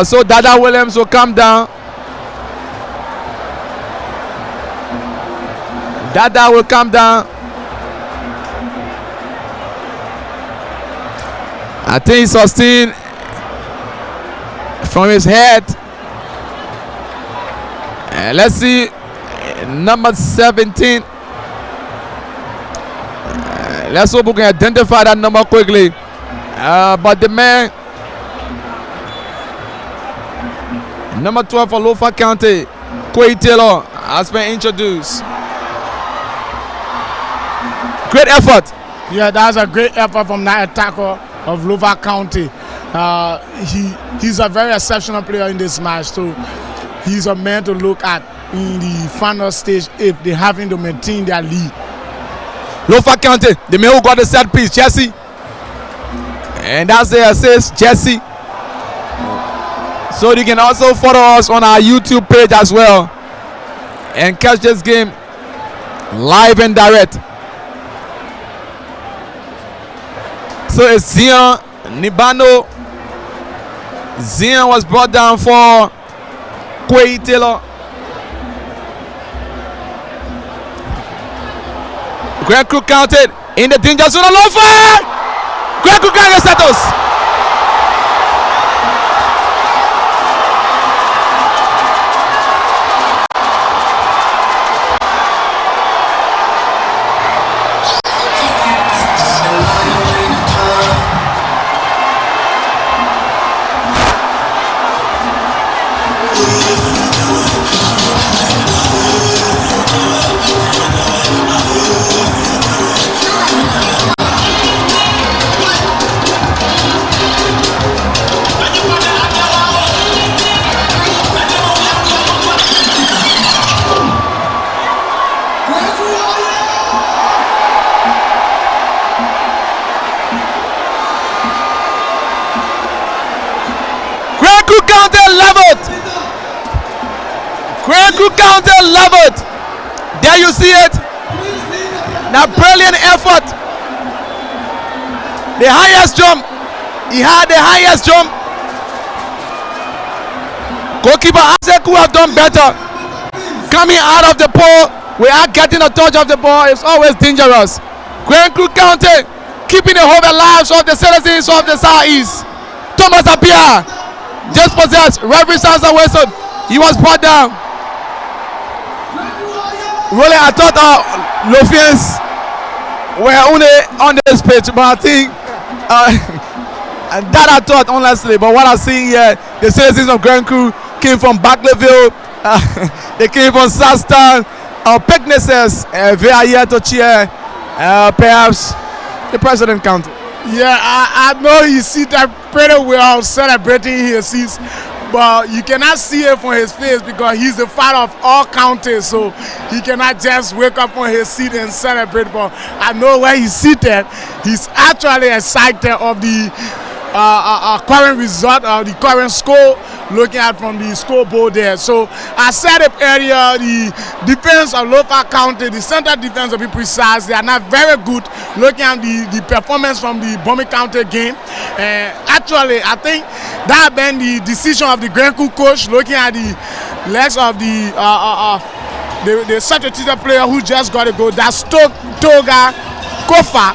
So Dada Williams will come down. Dada will come down. I think he sustained from his head. Let's see, number 17. Let's hope we can identify that number quickly. But the man, number 12 for Lofa County, Kwei Taylor, has been introduced. Great effort. Yeah, that's a great effort from that attacker of Lofa County. He's a very exceptional player in this match, so he's a man to look at in the final stage if they're having to maintain their lead. Lofa County, the man who got the set piece, Jesse. And that's the assist, Jesse. So you can also follow us on our YouTube page as well and catch this game live and direct. So it's Zion Nibano. Zion was brought down for Kwei Taylor. Grand Crew counted in the danger zone. Lofa! Grand Crew counted status. Grand Crew County leveled. There you see it. Now brilliant effort. The highest jump. He had the highest jump. Goalkeeper Asek could have done better. coming out of the pole without getting a touch of the ball is always dangerous. Grand Crew County keeping the hope alive of the citizens of the Southeast. Thomas Apia just possessed. Referee sounds a whistle. He was brought down. Really, I thought Lofians were only on this pitch, but I think and that I thought honestly. But what I see here, the citizens of Grand Crew came from Barclayville, they came from Southtown, picnics. They are here to cheer perhaps the President County. Yeah, I know he seated pretty well celebrating his seats, but you cannot see it from his face because he's the father of all counties, so he cannot just wake up on his seat and celebrate. But I know where he's seated, he's actually excited of the current result of the current score, looking at from the scoreboard there. So I said it earlier, the defense of Lofa County, the center defense to be precise, they are not very good. Looking at the performance from the Bomi County game, actually I think that been the decision of the Grand Crew coach, looking at the legs of the substitute player who just got a goal. That's Toga Kofa.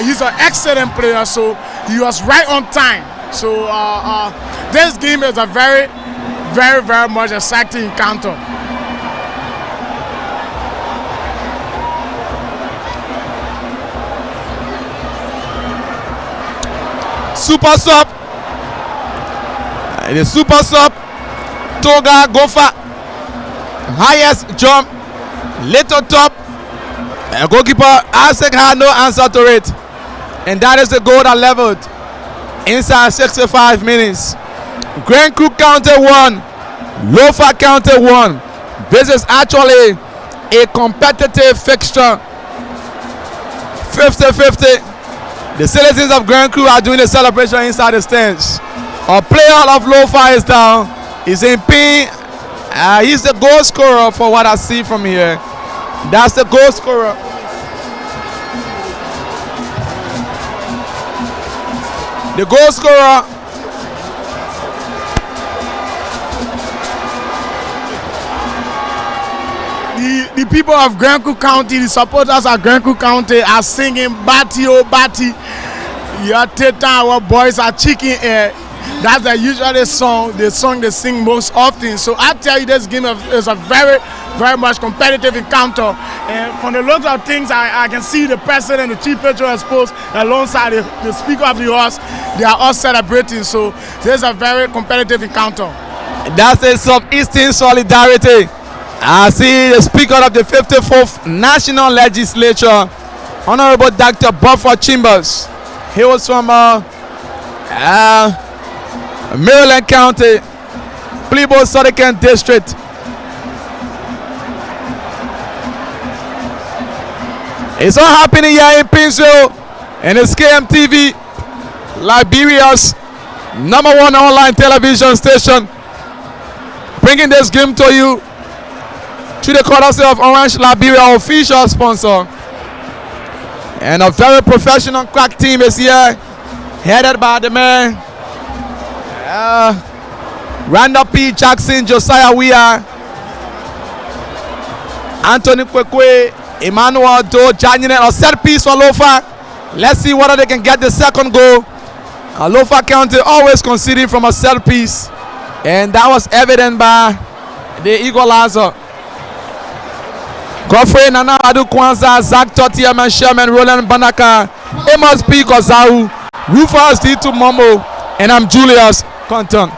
He's an excellent player, so he was right on time. So this game is a very, very, very much exciting encounter. Super sub. The super sub. Toga Gofa. Highest jump. Little top. Goalkeeper Asek had no answer to it. And that is the goal that leveled inside 65 minutes. Grand Crew County 1, Lofa County 1. This is actually a competitive fixture. 50-50. The citizens of Grand Crew are doing the celebration inside the stands. A player of Lofa is down. He's in pain. He's the goal scorer for what I see from here. That's the goal scorer. The goal scorer. The people of Grand Crew County, the supporters of Grand Crew County are singing Bati oh Bati. Your teta, our boys are chicken air. That's the usually song, the song they sing most often. So I tell you, this game is a very, very much competitive encounter. And from the looks of things, I can see the president and the chief petrol exposed alongside the speaker of the house. They are all celebrating. So this is a very competitive encounter. That's a Southeastern solidarity. I see the speaker of the 54th National Legislature, Honorable Dr. Buffer Chambers. He was from Maryland County, Plebo Southern District. It's all happening here in Pinsville, and it's KMTV, Liberia's #1 online television station, bringing this game to you through the courtesy of Orange Liberia, official sponsor. And a very professional crack team is here, headed by the man Randall P. Jackson, Josiah Weir, Anthony Kwekwe, Emmanuel Do, Janine, a set piece for Lofa. Let's see whether they can get the second goal. Lofa County always conceding from a set piece, and that was evident by the equalizer. Godfrey Nana Adu Kwanzaa, Zach Totiam and Sherman, Roland Banaka, Amos P. Kozau, Rufus D. Momo, and I'm Julius Compton.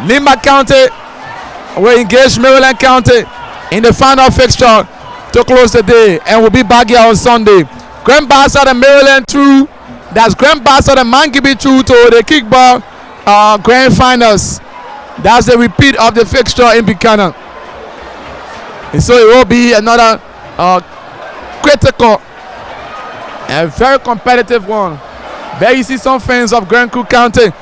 Limba County will engage Maryland County in the final fixture to close the day, and will be back here on Sunday. Grand Bassa and Maryland through. That's Grand Bassa and Mangibi through to the kickball grand finals. That's the repeat of the fixture in Buchanan. And so it will be another critical and very competitive one. There you see some fans of Grand Crew County.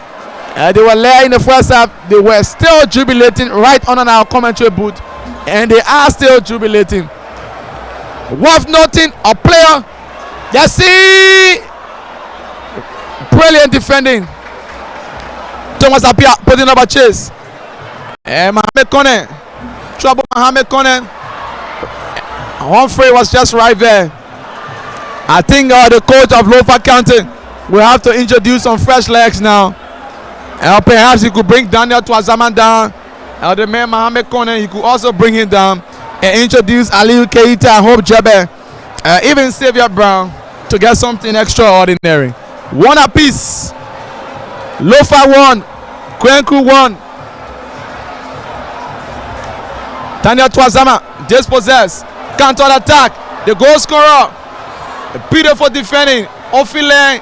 They were there in the first half. They were still jubilating right on our commentary booth, and they are still jubilating. Worth noting, a player. Let's see, brilliant defending. Thomas Apia putting up a chase, and Mohamed Kone, trouble. Mohammed Conan. Humphrey was just right there. I think the coach of Lofa County will have to introduce some fresh legs now. Perhaps he could bring Daniel Twazaman down. The man Mohammed Conan, he could also bring him down and introduce Aliyu Keita, Hope Jebe, even Xavier Brown to get something extraordinary. One apiece. Lofa 1, Kwenku 1. Daniel Twazama dispossessed. Counter attack. The goal scorer. Beautiful defending. Ophilen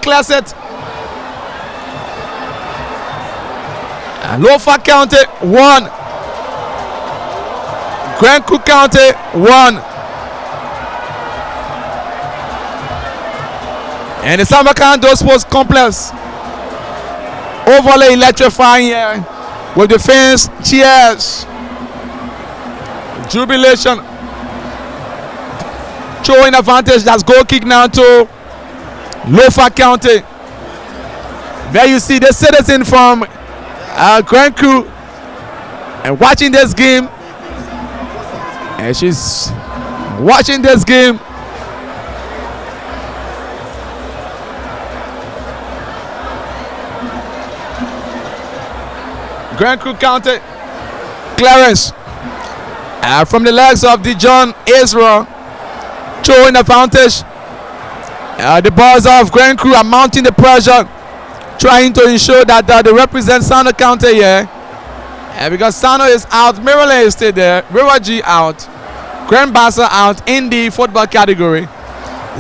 Classet. Lofa County 1. Kwenku County 1. And the Samarkando Sports Complex overly electrifying here with the fans, cheers, jubilation, showing advantage. That's goal kick now to Lofa County. There you see the citizen from Kwenku and watching this game, and she's watching this game. Kwenku County clearance from the legs of the John Israel, showing advantage. The boys of Kwenku are mounting the pressure, trying to ensure that they represent Sano County here. Because Sano is out, Maryland is still there, River G out, Grand Bassa out in the football category.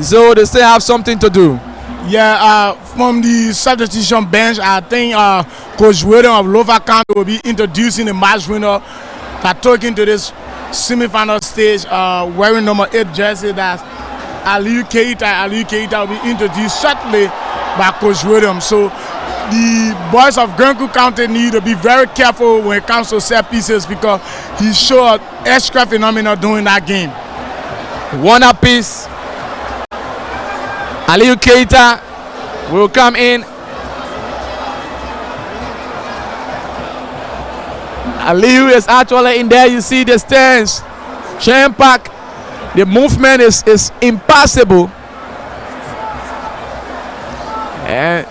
So they still have something to do. Yeah, from the substitution bench, I think Coach William of Lofa County will be introducing the match winner that took into this semi-final stage, wearing number 8 jersey. That's Aliyu Keita. Aliyu Keita will be introduced shortly by Coach William. So the boys of Kwenku County need to be very careful when it comes to set pieces, because he showed extra phenomenal during that game. One apiece. Aliyu Keita will come in. Aliyu is actually in there. You see the stance, chain pack. The movement is impossible. And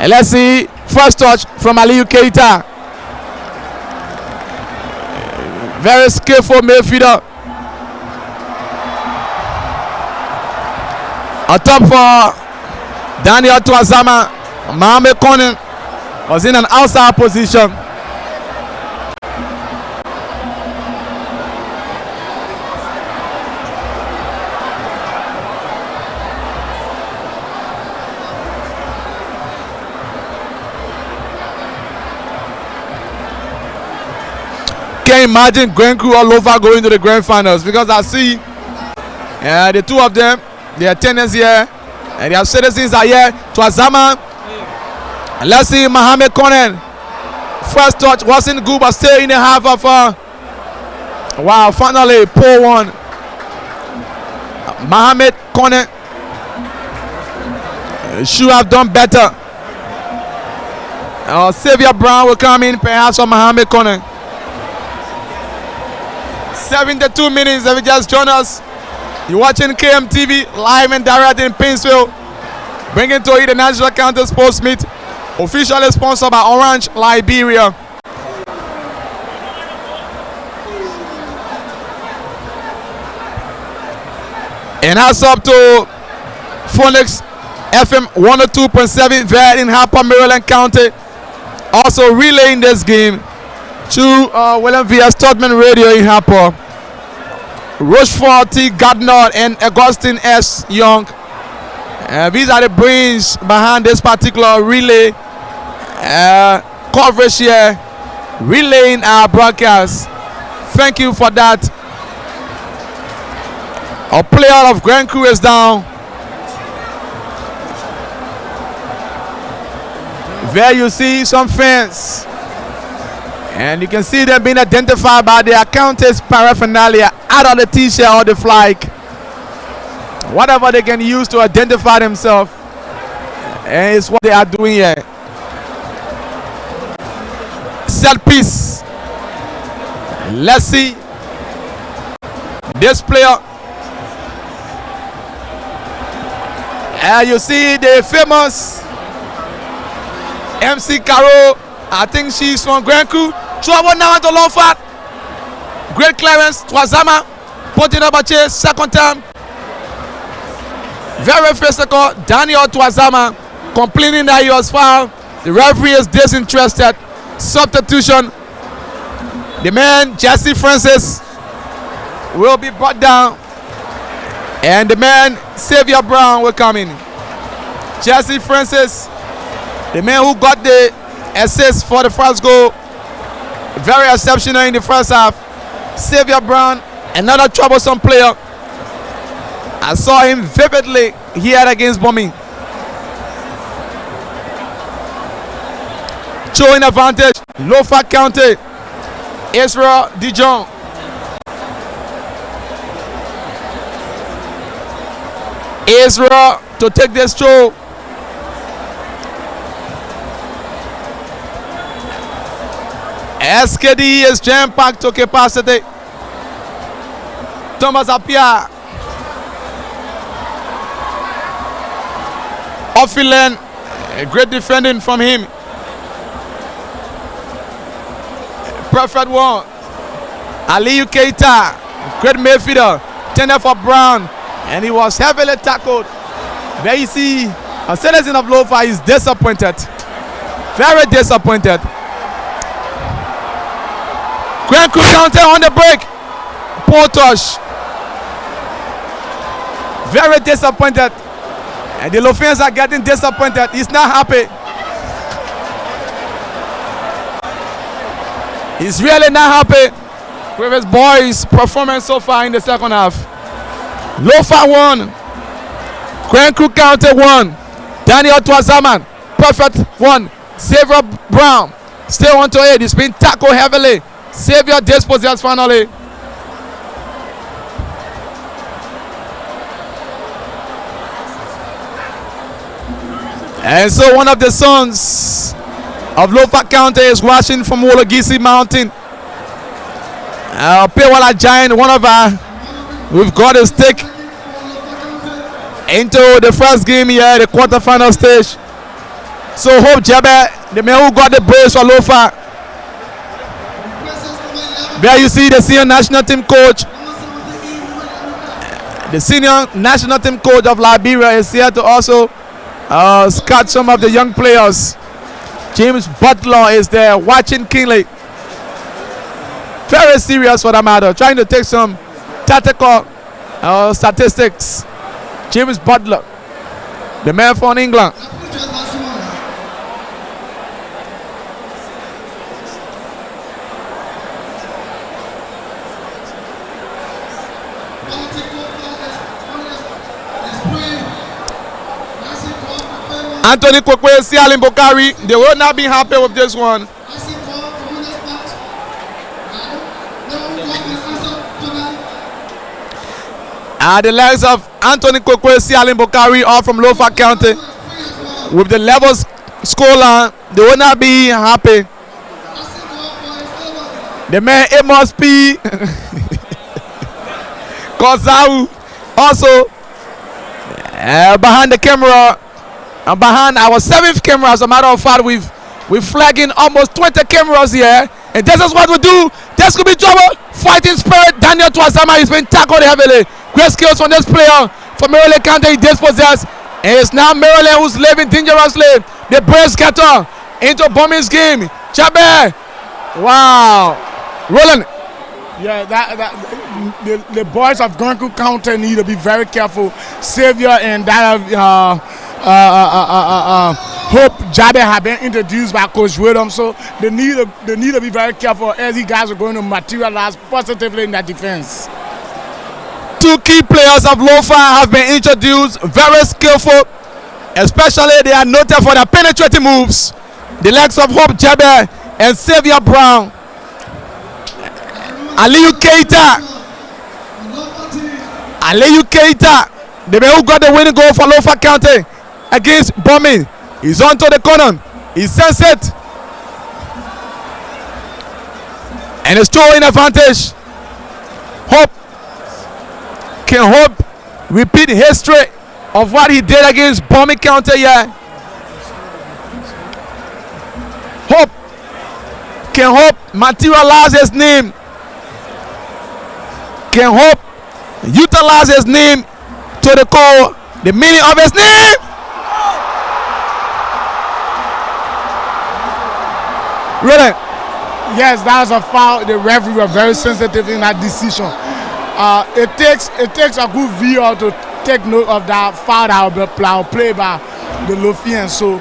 let's see, first touch from Aliyu Keita. Very skillful midfielder. On top for Daniel Twazama. Mohammed Conan was in an outside position. Can't imagine Kwenku or Lofa going to the grand finals, because I see the two of them, their tenants here, and their citizens are here. Twazama. Let's see Mohammed Conan. First touch wasn't good, but still in the half of wow, finally poor one. Mohammed Conan should have done better. Xavier Brown will come in perhaps for Mohammed Conan. 72 minutes. If you just join us, you're watching KMTV live and direct in Painesville, bringing to you the National County Sports Meet, officially sponsored by Orange Liberia. And that's up to Phoenix FM 102.7 there in Harper, Maryland County. Also relaying this game to William V. S. Todman Radio in Harper, Rochefort T. Gardner, and Augustine S. Young. These are the brains behind this particular relay coverage here, relaying our broadcast. Thank you for that. A player of Kwenku is down. There you see some fans, and you can see them being identified by their county's paraphernalia, out of the t-shirt or the flag, whatever they can use to identify themselves, and it's what they are doing here. set piece. Let's see this player. And you see the famous MC Caro. I think she's from Grand Crew. Trouble now to Lofa. Great clearance. Twazama putting up a chase. Second time. Very physical. Daniel Twazama complaining that he was fouled. The referee is disinterested. Substitution. The man Jesse Francis will be brought down, and the man Xavier Brown will come in. Jesse Francis, the man who got the assist for the first goal, very exceptional in the first half. Xavier Brown, another troublesome player. I saw him vividly here against Bombing. Showing advantage. Lofa County. Israel Dijon. Israel to take this throw. SKD is jam-packed to capacity. Thomas Apia. Offilen, a great defending from him. Perfect one. Aliyu Keita, great midfielder, tender for Brown, and he was heavily tackled. There you see a citizen of Lofa is disappointed, very disappointed. Grand Crew County on the break. Poor touch. Very disappointed, and the Lofians are getting disappointed. He's not happy. He's really not happy with his boys' performance so far in the second half. Lofa 1, Grand Crew County 1, Daniel Twazaman, perfect 1, Xavier Brown, still 1-8, he's been tackled heavily. Xavier dispossessed finally. And so one of the sons of Lofa County is watching from Wologisi Mountain. Pewala Giant, one of our, we've got a stick into the first game here, the quarterfinal stage. So Hope Jebe, the man who got the brace for Lofa. There you see the senior national team coach. The senior national team coach of Liberia is here to also scout some of the young players. James Butler is there watching keenly. Very serious for the matter, trying to take some tactical statistics. James Butler, the man from England. Anthony Kwekwe, Sialim Bokari, they will not be happy with this one. The likes of Anthony Kwekwe, Sialim Bokari, all from Lofa County, with the levels scoreline, they will not be happy. The man Amos P. Kozau also behind the camera. And behind our 7th camera, as a matter of fact, we're flagging almost 20 cameras here. And this is what we do. This could be trouble. Fighting spirit. Daniel Twazama has been tackled heavily. Great skills from this player. For Maryland County, he dispossessed. And it's now Maryland who's living dangerously. The brace getter into Bombing's game. Chabe. Wow. Roland. Yeah, the boys of Grand Crew County need to be very careful. Xavier and that Hope Jabe have been introduced by Coach Williams, so they need to be very careful as these guys are going to materialize positively in that defense. 2 key players of Lofa have been introduced, very skillful, especially they are noted for their penetrating moves. The likes of Hope Jabe and Xavier Brown. Aliyu Keita, the man who got the winning goal for Lofa County against Bombing. He's onto the corner. He sends it. And it's throwing advantage. Hope. Can Hope repeat history of what he did against Bombing County here? Hope. Can Hope materialize his name? Can Hope utilize his name to the core, the meaning of his name? Really? Yes, that was a foul. The referee was very sensitive in that decision. It takes a good VR to take note of that foul that will be played by the Lofians. So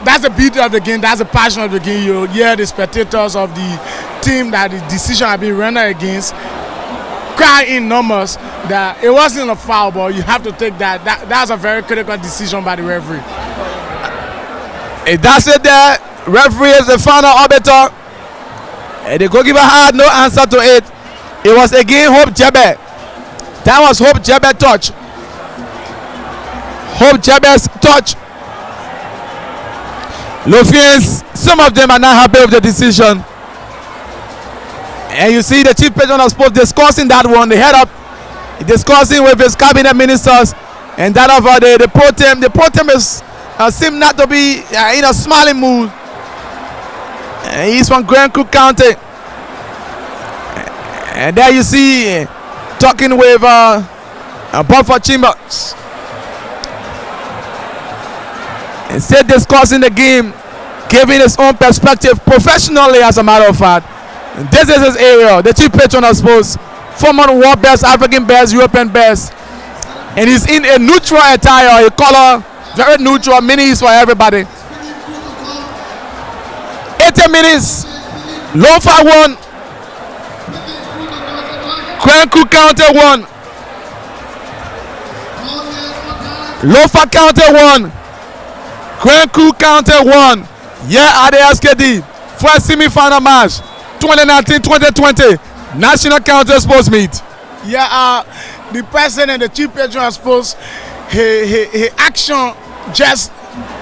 that's the beauty of the game. That's the passion of the game. You hear the spectators of the team that the decision has been rendered against cry in numbers that it wasn't a foul, but you have to take that. That's a very critical decision by the referee. If that's it there, referee is the final arbiter. And the goalkeeper had no answer to it. It was again Hope Jebe. That was Hope Jebe touch. Hope Jebe's touch. Lofians, some of them are not happy with the decision. And you see the chief patron of sports discussing that one. They head up, discussing with his cabinet ministers, and that of the pro tem. The pro tem is seem not to be in a smiling mood. He's from Grand Cook County. And there you see talking with Buffer Chambers. Instead discussing the game, giving his own perspective professionally, as a matter of fact. And this is his area, the chief patron of sports, former world best, African best, European best. And he's in a neutral attire, a color, very neutral, minis for everybody. 80 minutes, Lofa won, Grand Cook County won, Lofa County won, Grand Cook County won. Yeah, at the SKD, first semi-final match, 2019-2020 National County Sports Meet. Yeah, the president, the chief patron of sports, his action just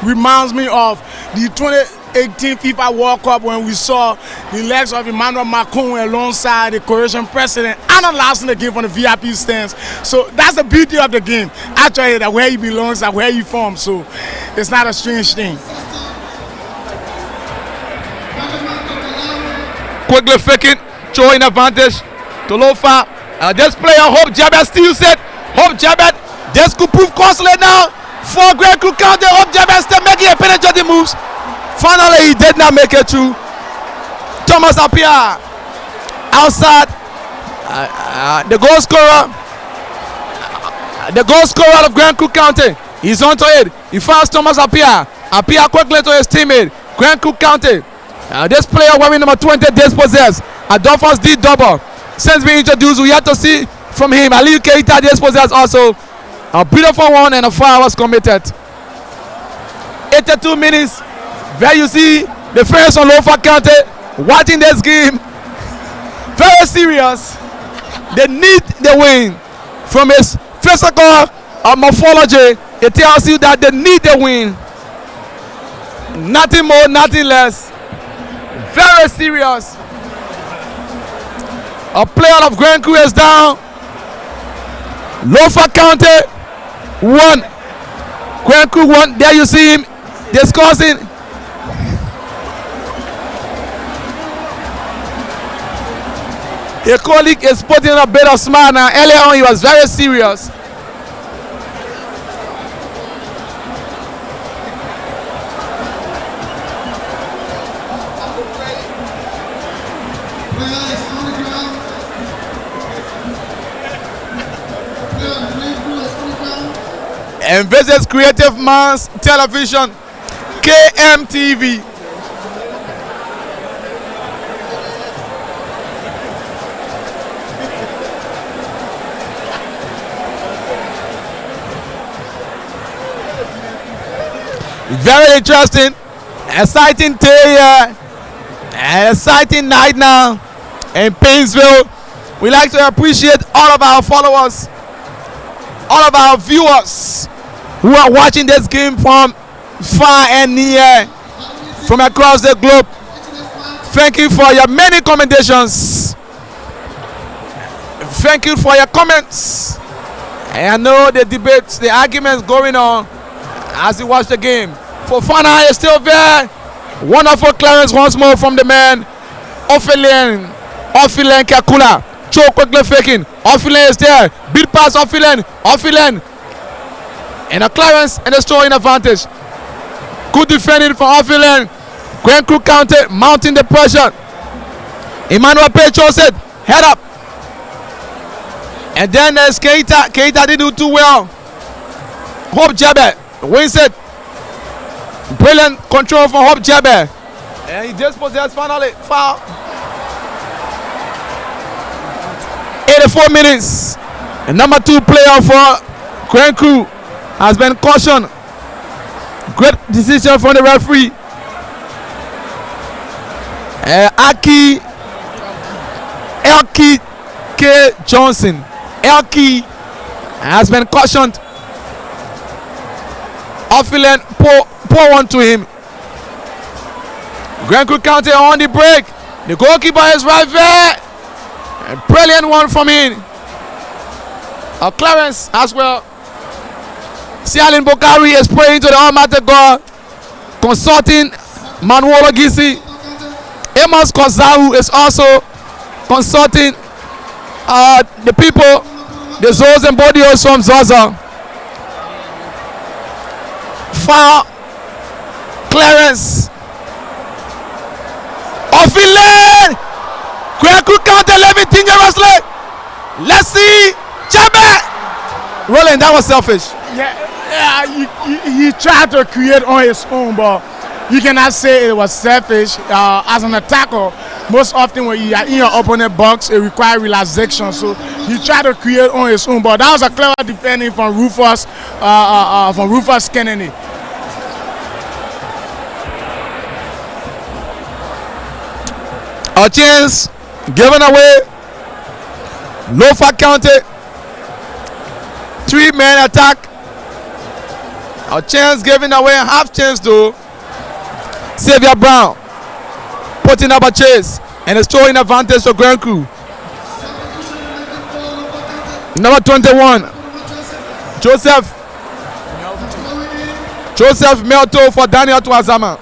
reminds me of the 2018 FIFA World Cup when we saw the legs of Emmanuel Macron alongside the Croatian president analyzing the game from the VIP stands. So that's the beauty of the game. Actually, that where he belongs, that where he from. So it's not a strange thing. Quickly faking, throwing advantage to Lofa. This player, Hope Jabet, steals it. Hope Jabet, this could prove costly now for Grand Cook County. Hope Jabet still making a penetrating moves. Finally, he did not make it through. Thomas Apia outside. The goal scorer of Grand Cook County. He's onto it. He finds Thomas Apia. Apia quickly to his teammate. Grand Cook County. This player wearing number 20 dispossessed. Adolphus D double. Since we introduced, we had to see from him. Aliu Keita dispossessed also. A beautiful one, and a foul was committed. 82 minutes. There you see the fans on Lofa County watching this game. Very serious. They need the win. From his physical morphology, it tells you that they need the win. Nothing more, nothing less. Very serious. A player of Grand Cook is down. Lofa County won. Grand Cook won. There you see him discussing. A colleague is putting a bit of smile now. Earlier on, he was very serious. And visits Creative Minds Television, KMTV. Very interesting, exciting day, an exciting night now in Painesville. We like to appreciate all of our followers, all of our viewers who are watching this game from far and near, from across the globe. Thank you for your many commendations. Thank you for your comments. And I know the debates, the arguments going on as you watch the game. Fofana is still there. Wonderful clearance once more from the man. Ophilen Kakula. Cho quickly faking. Ophilen is there. Beat pass Ophilen. And a clearance and a throwing advantage. Good defending for Ophilen. Grand Crew County mounting the pressure. Emmanuel Pecho said, head up. And then there's Keita. Keita didn't do too well. Hope Jabber wins it. Brilliant control from Hope Jabber. And he just possessed finally. Foul. 84 minutes. The number 2 player for Grand Crew has been cautioned. Great decision from the referee. Elkie K. Johnson. Elkie has been cautioned. Ophilen pour one to him. Grand Crew County on the break. The goalkeeper is right there. A brilliant one from him. A clearance as well. Sialin Bokari is praying to the Almighty God, consulting Manuel Gisi. Amos Kozahu is also consulting the people, the Zos and Bodios from Zaza. Foul. Clearance. Ophilen. Grand Crew County living dangerously. Let's see. Jabber. Roland, that was selfish. Yeah, he tried to create on his own, but you cannot say it was selfish. As an attacker, most often when you are in your opponent box, it requires relaxation. So he tried to create on his own, but that was a clever defending from Rufus Kennedy. A chance given away. Lofa County. 3-man attack. A chance given away. Half chance to Xavier Brown. Putting up a chase. And it's throwing advantage to Grand Crew. Number 21. Joseph Melto for Daniel Tuazama.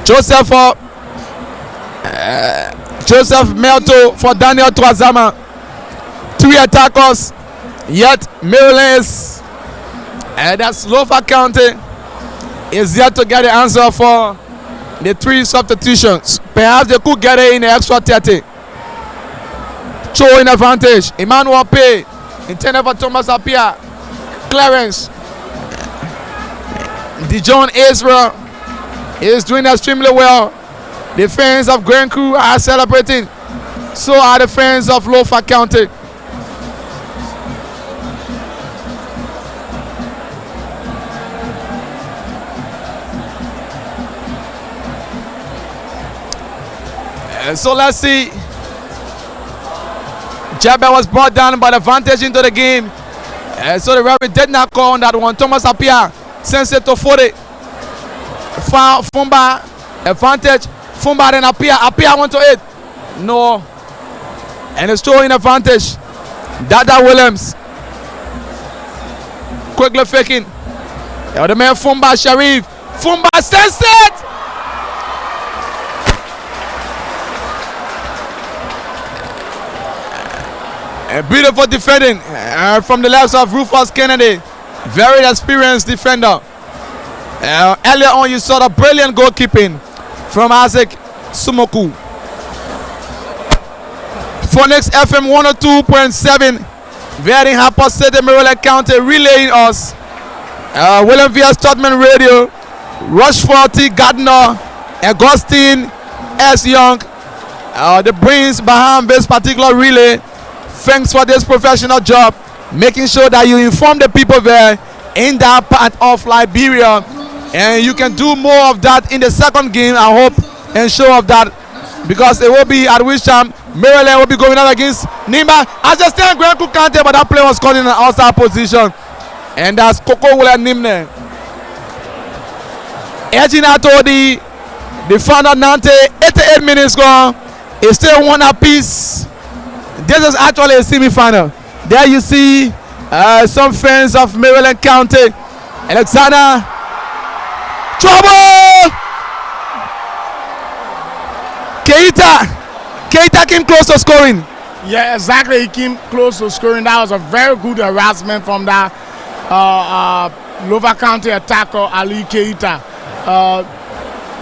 Joseph Melto for Daniel Tuazama. 3 attackers. Yet Maryland is, and that's Lofa County, is yet to get the answer for the 3 substitutions. Perhaps they could get it in the extra 30. Showing advantage. Emmanuel Pay intended for Thomas Apia. Clarence. Dijon Israel is doing extremely well. The fans of Grand Crew are celebrating. So are the fans of Lofa County. So let's see. Jabber was brought down by the advantage into the game. So the referee did not call on that one. Thomas Apia sends it to 40. Foul, Fumba, advantage. Fumba and Apia. Apia went to it. No. And it's throwing advantage. Dada Williams. Quickly faking. The other man Fumba Sharif. Fumba sends it. A beautiful defending from the left of Rufus Kennedy. Very experienced defender. Earlier on you saw the brilliant goalkeeping from Isaac Sumoku. Phoenix FM 102.7. Very happy City, Maryland County relaying us. William V. Stodman Radio. Rushford T. Gardner. Augustine S. Young. The brains behind this particular relay. Thanks for this professional job, making sure that you inform the people there in that part of Liberia, and you can do more of that in the second game. I hope and show of that, because it will be at which time Maryland will be going out against Nimba. I just stand Grand Crew County, but that player was caught in an outside position. And that's Coco Wula Nimne. Edging out to the final Nante, 88 minutes gone. It's still one apiece. This is actually a semi-final. There you see some fans of Maryland County. Alexander. Trouble! Keita came close to scoring. Yeah, exactly. He came close to scoring. That was a very good harassment from that Lofa County attacker, Ali Keita.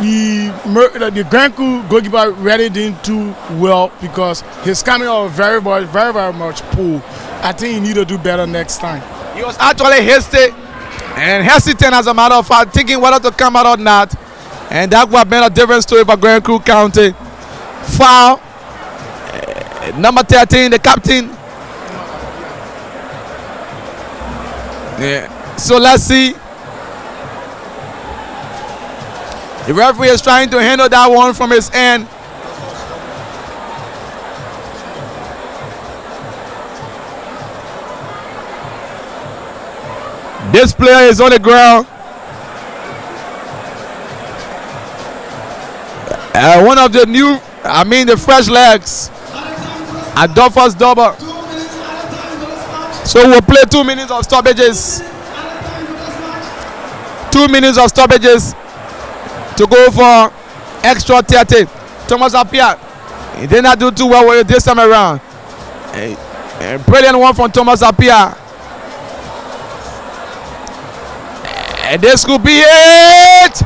The Grenku goalkeeper really didn't do well because his coming was very much poor. I think he need to do better next time. He was actually hasty and hesitant, as a matter of fact, thinking whether to come out or not. And that would have been a different story for Grenku County. Foul. Number 13, the captain. Yeah. So let's see. The referee is trying to handle that one from his end. This player is on the ground. One of the the fresh legs. Adolphus double. So we'll play 2 minutes of stoppages. 2 minutes of stoppages to go for extra 30. Thomas Appiah. He did not do too well with it this time around. A brilliant one from Thomas Appiah. And this could be it.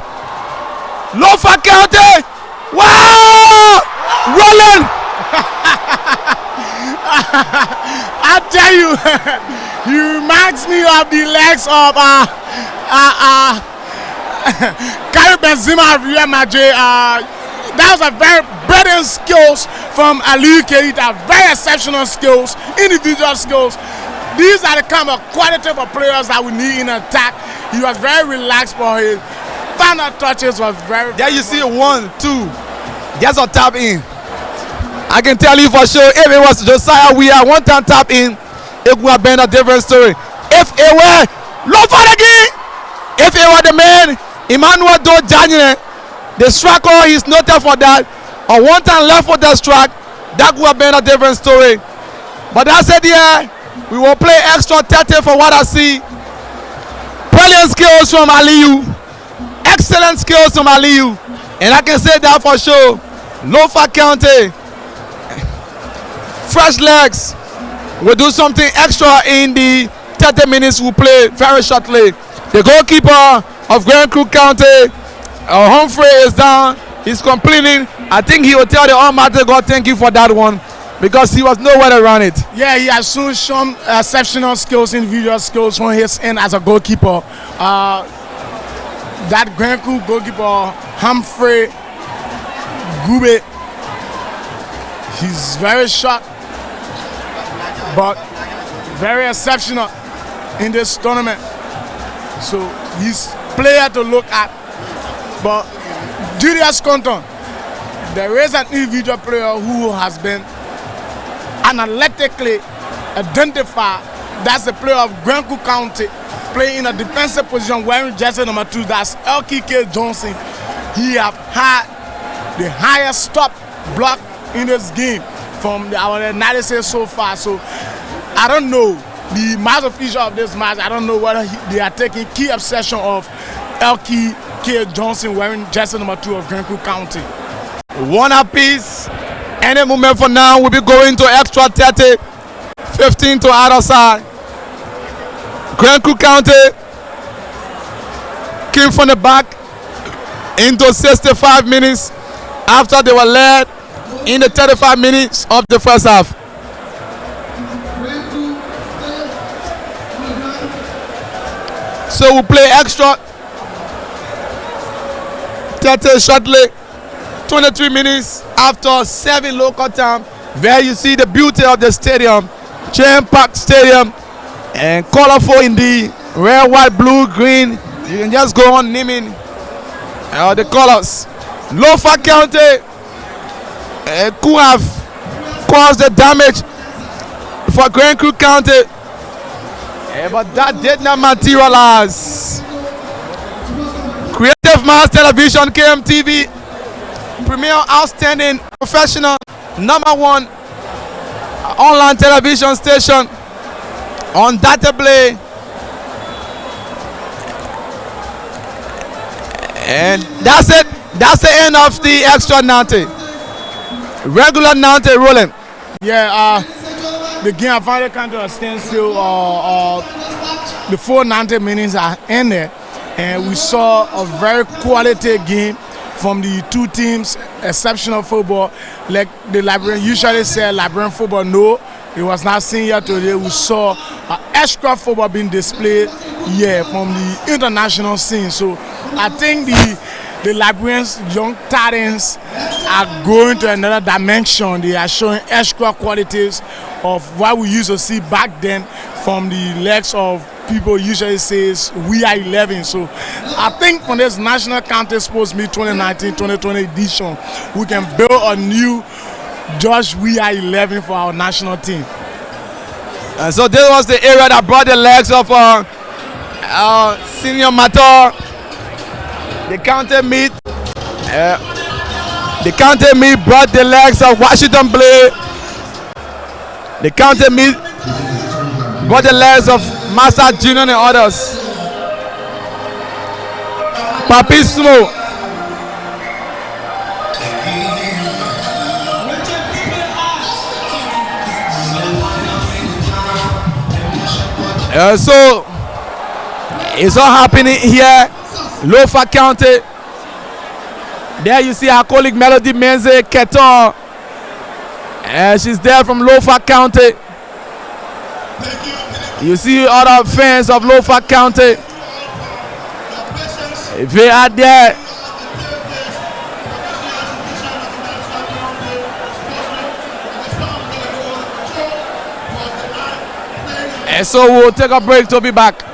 Lofa County. Wow! Rolling. I tell you, he reminds me of the legs of Karim Benzema of Real Madrid. That was a very brilliant skills from Ali Keita. Very exceptional skills, individual skills. These are the kind of quality of players that we need in attack. He was very relaxed for his final touches was very. There you see 1, 2. Just a tap in. I can tell you for sure, if it was Josiah Weah one time tap in, it would have been a different story. If it were Lofa again, if it were the man Emmanuel Dojanye, the striker, he's noted for that. A one time left for that strike, that would have been a different story. But I said, yeah, we will play extra 30 for what I see. Brilliant skills from Aliyu. Excellent skills from Aliyu. And I can say that for sure. Lofa County, fresh legs, will do something extra in the 30 minutes we play very shortly. The goalkeeper of Grand Creek County, Humphrey, is down. He's complaining. I think he will tell the Almighty God thank you for that one because he was nowhere to run it. Yeah, he has shown exceptional skills, individual skills from his end as a goalkeeper. That Grand Creek goalkeeper, Humphrey Gube, he's very short, but very exceptional in this tournament. So he's player to look at. But Julius Compton, there is an individual player who has been analytically identified. That's the player of Grenku County, playing in a defensive position wearing jersey number 2. That's LKK Johnson. He have had the highest stop block in this game from our analysis so far. So I don't know the match official of this match. I don't know whether they are taking key obsession of LKK Johnson wearing jersey number 2 of Grenku County. One apiece. Any moment for now, we'll be going to extra 30. 15 to either side. Grenku County came from the back into 65 minutes after they were led in the 35 minutes of the first half. So we'll play extra 30 shortly. 23 minutes after 7 local time. There you see the beauty of the stadium. Jam Park Stadium, and colorful in the red, white, blue, green. You can just go on naming the colors. Lofa County could have caused the damage for Grand Creek County. But that did not materialize. Creative Mass Television, KMTV, premier outstanding professional #1 online television station on data play. And that's it. That's the end of the extra 90. Regular 90 rolling. Yeah, the game I finally come to a standstill. The full 90 minutes are ended, and we saw a very quality game from the two teams. Exceptional football, like the Liberian usually say. Liberian football, no, it was not seen here today. We saw extra football being displayed here from the international scene. So I think the Liberians young talents are going to another dimension. They are showing extra qualities of what we used to see back then from the legs of people usually says we are 11. So I think from this National County Sports Meet 2019-2020 edition, we can build a new Just We Are 11 for our national team. And so this was the area that brought the legs of Senior Mator. The county meet brought the legs of Washington Blade. The county meet brought the legs of Master Junior and others. Papi Sumo. So it's all happening here. Lofa County. There you see our colleague Melody Menze Keton. And she's there from Lofa County. You see other fans of Lofa County. If they are there. And so we'll take a break to be back.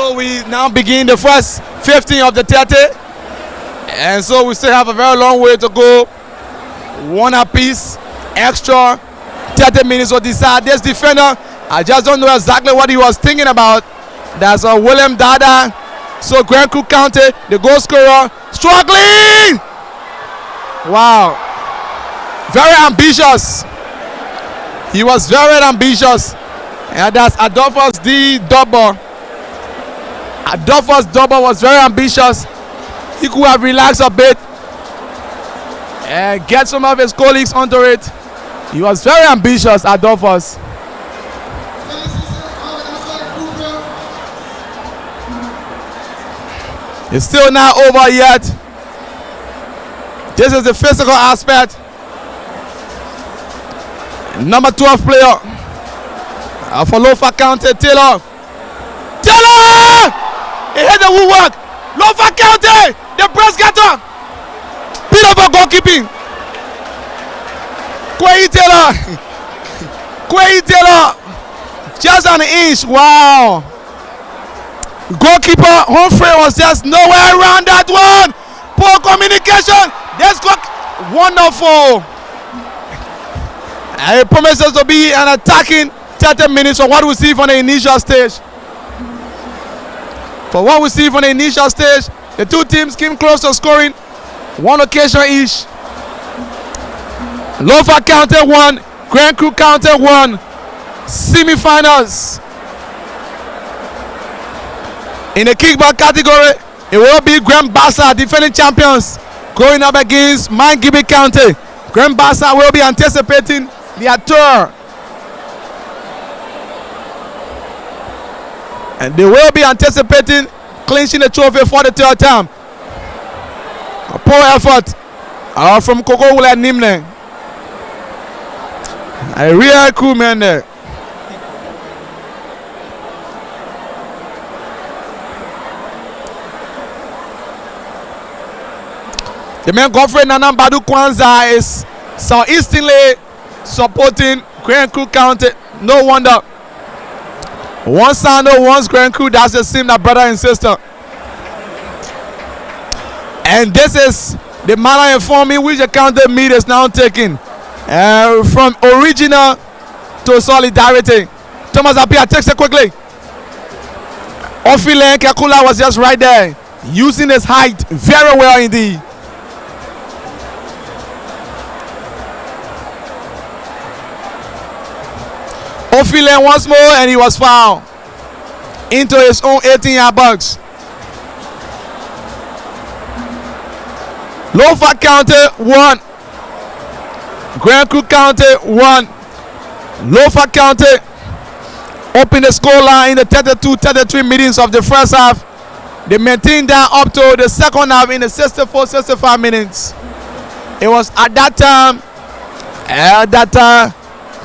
so we now begin the first 15 of the 30. And so we still have a very long way to go. One apiece, extra 30 minutes to decide. This defender, I just don't know exactly what he was thinking about. That's William Dada. So Grand Cook County, the goal scorer, struggling. Wow. Very ambitious. He was very ambitious. And that's Adolphus D. Double. Adolphus Double was very ambitious. He could have relaxed a bit and get some of his colleagues onto it. He was very ambitious, Adolphus. It's still not over yet. This is the physical aspect. Number 12 player for Lofa County, Taylor. Taylor! He hit the woodwork. Lofa County, the press getter. Bit of a goalkeeping. Quay Taylor. Quay Taylor. Just an inch. Wow. Goalkeeper Humphrey was just nowhere around that one. Poor communication. This goal, wonderful. And it promises to be an attacking 30 minutes from what we see from the initial stage. For what we see from the initial stage, the two teams came close to scoring one occasion each. Lofa County 1, Grand Crew County 1. Semi-finals. In the kickback category, it will be Grand Bassa, defending champions, going up against Mangibi County. Grand Bassa will be anticipating their tour. And they will be anticipating clinching the trophy for the third time. A poor effort from Koko Wula Nimne. A real cool man there. The man Godfrey Nanam Badu Kwanzaa is southeasternly supporting Grand Crew County. No wonder. One Sando, one's Grand Crew. That's the same, that brother and sister. And this is the manner informing which the county meet is now taking. From original to solidarity. Thomas Apia takes it quickly. Ofilen Kakula was just right there, using his height very well indeed. Ofilen once more, and he was fouled into his own 18-yard box. Lofa County 1, Grand Crew County 1. Lofa County opened the score line in the 32-33 minutes of the first half. They maintained that up to the second half in the 64-65 minutes. It was at that time,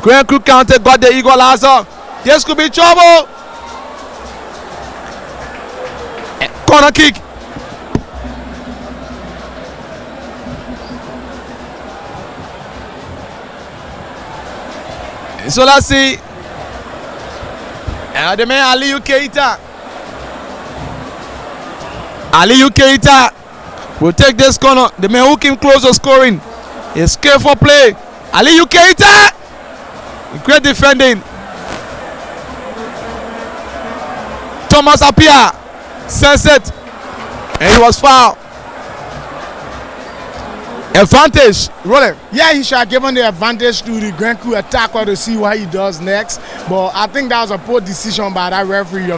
Grand Crew County got the equalizer. This could be trouble. Corner kick. So let's see. The man Aliyu Keita. Aliyu Keita will take this corner. The man who came close to scoring. It's careful play. Aliyu Keita. Great defending. Thomas Apia sends it, and he was fouled. Advantage, rolling. Yeah, he should have given the advantage to the Grand Crew attacker to see what he does next. But I think that was a poor decision by that referee.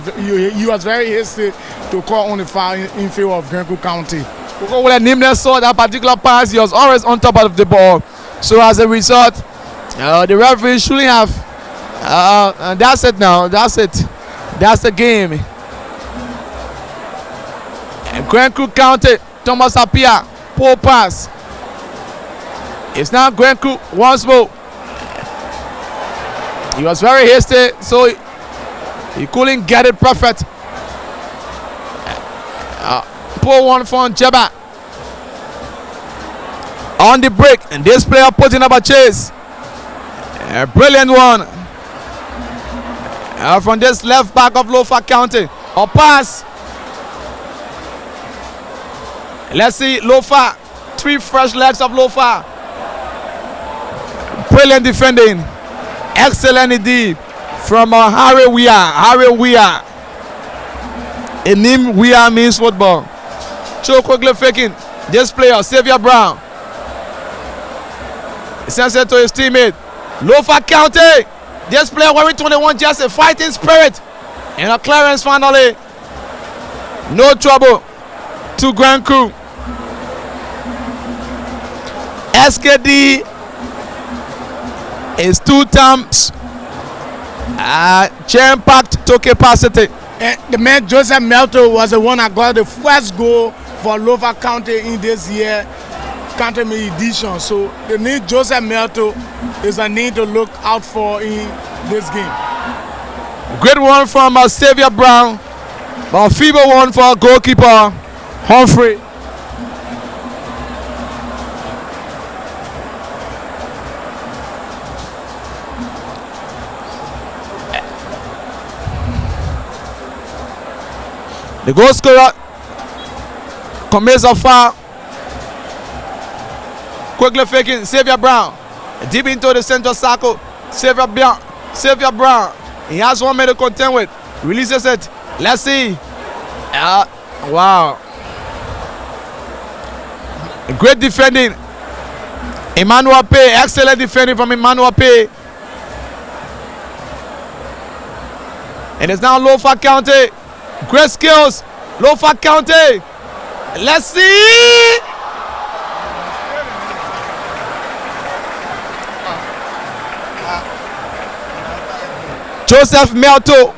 He was very hasty to call on the foul in favor of Grand Crew County. When Nimne saw that particular pass, he was always on top of the ball. So as a result, the referee shouldn't have. And that's it now. That's it. That's the game. And Grand Crew County, Thomas Apia, poor pass. It's now Grand Crew once more. He was very hasty, so he couldn't get it perfect. Poor one from Jeba. On the break, and this player putting up a chase. A brilliant one from this left back of Lofa County. or pass. Let's see Lofa. 3 fresh legs of Lofa. Brilliant defending. Excellent indeed from Harry Weir. Harry Weir. A name Weir means football. Show quickly faking. This player, Xavier Brown. He sends it to his teammate. Lofa County. This player wearing 21, just a fighting spirit. And a clearance finally. No trouble to Grand Crew. SKD is 2 times jam-packed to capacity. And the man Joseph Melto was the one that got the first goal for Lofa County in this year County edition. So the name Joseph Melto is a name to look out for in this game. Great one from Xavier Brown, but a feeble one for goalkeeper Humphrey. The goal scorer commits a foul. Quickly faking Xavier Brown. Deep into the center circle. Xavier Brown. He has 1 minute to contend with. Releases it. Let's see. Wow. Great defending. Emmanuel Pay. Excellent defending from Emmanuel Pay. And it's now Lofa County. Great skills. Lofa County. Let's see. Joseph Melto.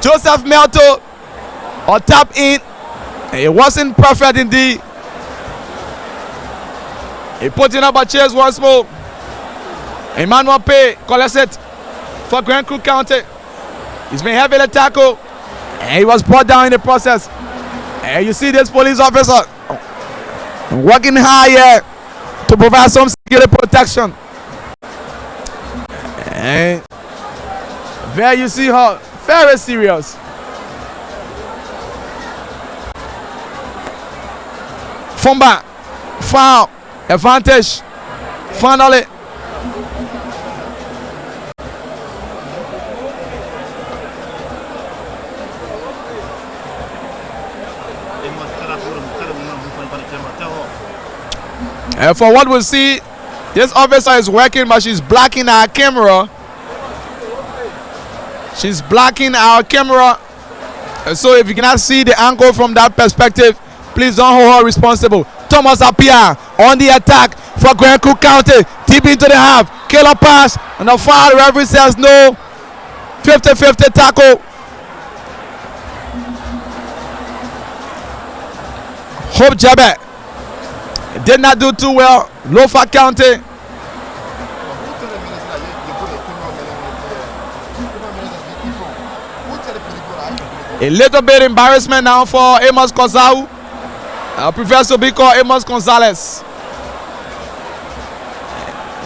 Joseph Melto or tap in. It wasn't perfect indeed. He putting up a chase once more. Emmanuel Pay collects it for Grand Crew County. He's been heavily tackled and he was brought down in the process. And you see this police officer working hard here to provide some security protection. And there you see her, very serious. Fumba, foul, advantage, finally. And for what we see, this officer is working, but she's blocking our camera. She's blocking our camera. And so if you cannot see the angle from that perspective, please don't hold her responsible. Thomas Apia on the attack for Grand Crew County. Deep into the half. Killer pass. And the foul, referee says no. 50-50 tackle. Hope Jabet did not do too well. Lofa County. A little bit embarrassment now for Amos Gonzalez. Prefers to be called Amos Gonzalez.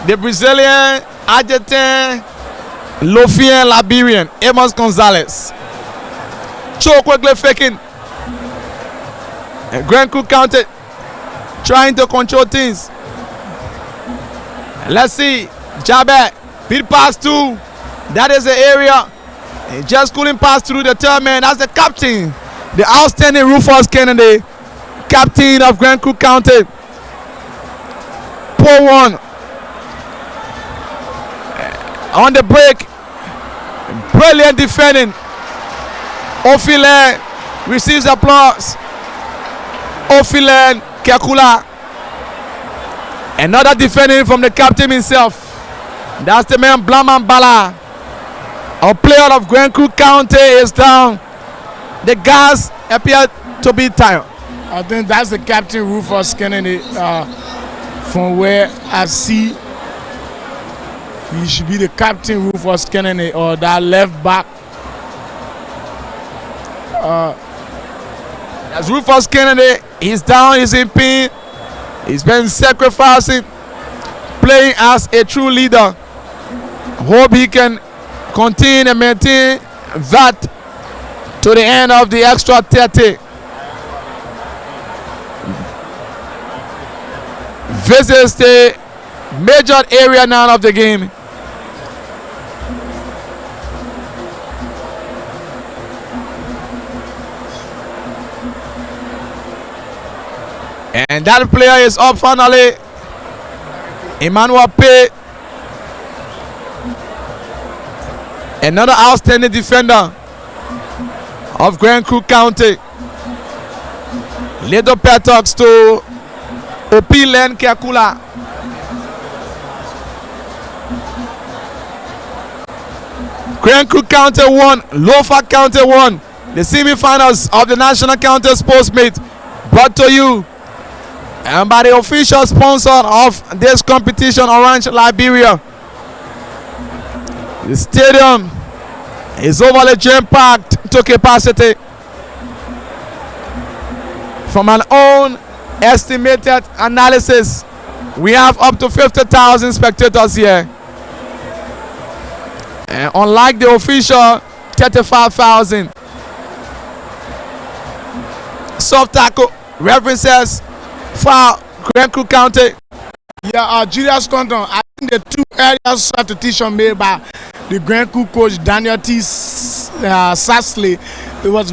The Brazilian, Argentine, Lofian, Liberian, Amos Gonzalez. Cho quickly faking. And Grand Crew County trying to control things. Let's see. Jabet, beat pass two. That is the area. He just couldn't pass through the third man. That's the captain. The outstanding Rufus Kennedy, captain of Grand Crew County. Poor one. On the break. Brilliant defending. Ophile receives applause. Ophile Kekula. Another defending from the captain himself. That's the man Blaman Bala. A player of Grand Crew County is down. The guys appear to be tired. I think that's the captain Rufus Kennedy. From where I see, he should be the captain Rufus Kennedy or that left back. That's Rufus Kennedy. He's down. He's in pain. He's been sacrificing, playing as a true leader. Hope he can continue and maintain that to the end of the extra 30. Visits the major area now of the game. And that player is up finally. Emmanuel Pay. Another outstanding defender of Grand Crook County. Little Petox to Opilen Kekula. Grand Crook County 1, Lofa County 1. The semi-finals of the National County Sports Meet brought to you and by the official sponsor of this competition, Orange Liberia. The stadium is overly jam-packed to capacity. From an own estimated analysis, we have up to 50,000 spectators here. And unlike the official 35,000. Soft tackle references for Grand Crook County. Yeah, Julius Compton, I think the two areas substitution made by the Grand Crook coach Daniel T. Sassley, it was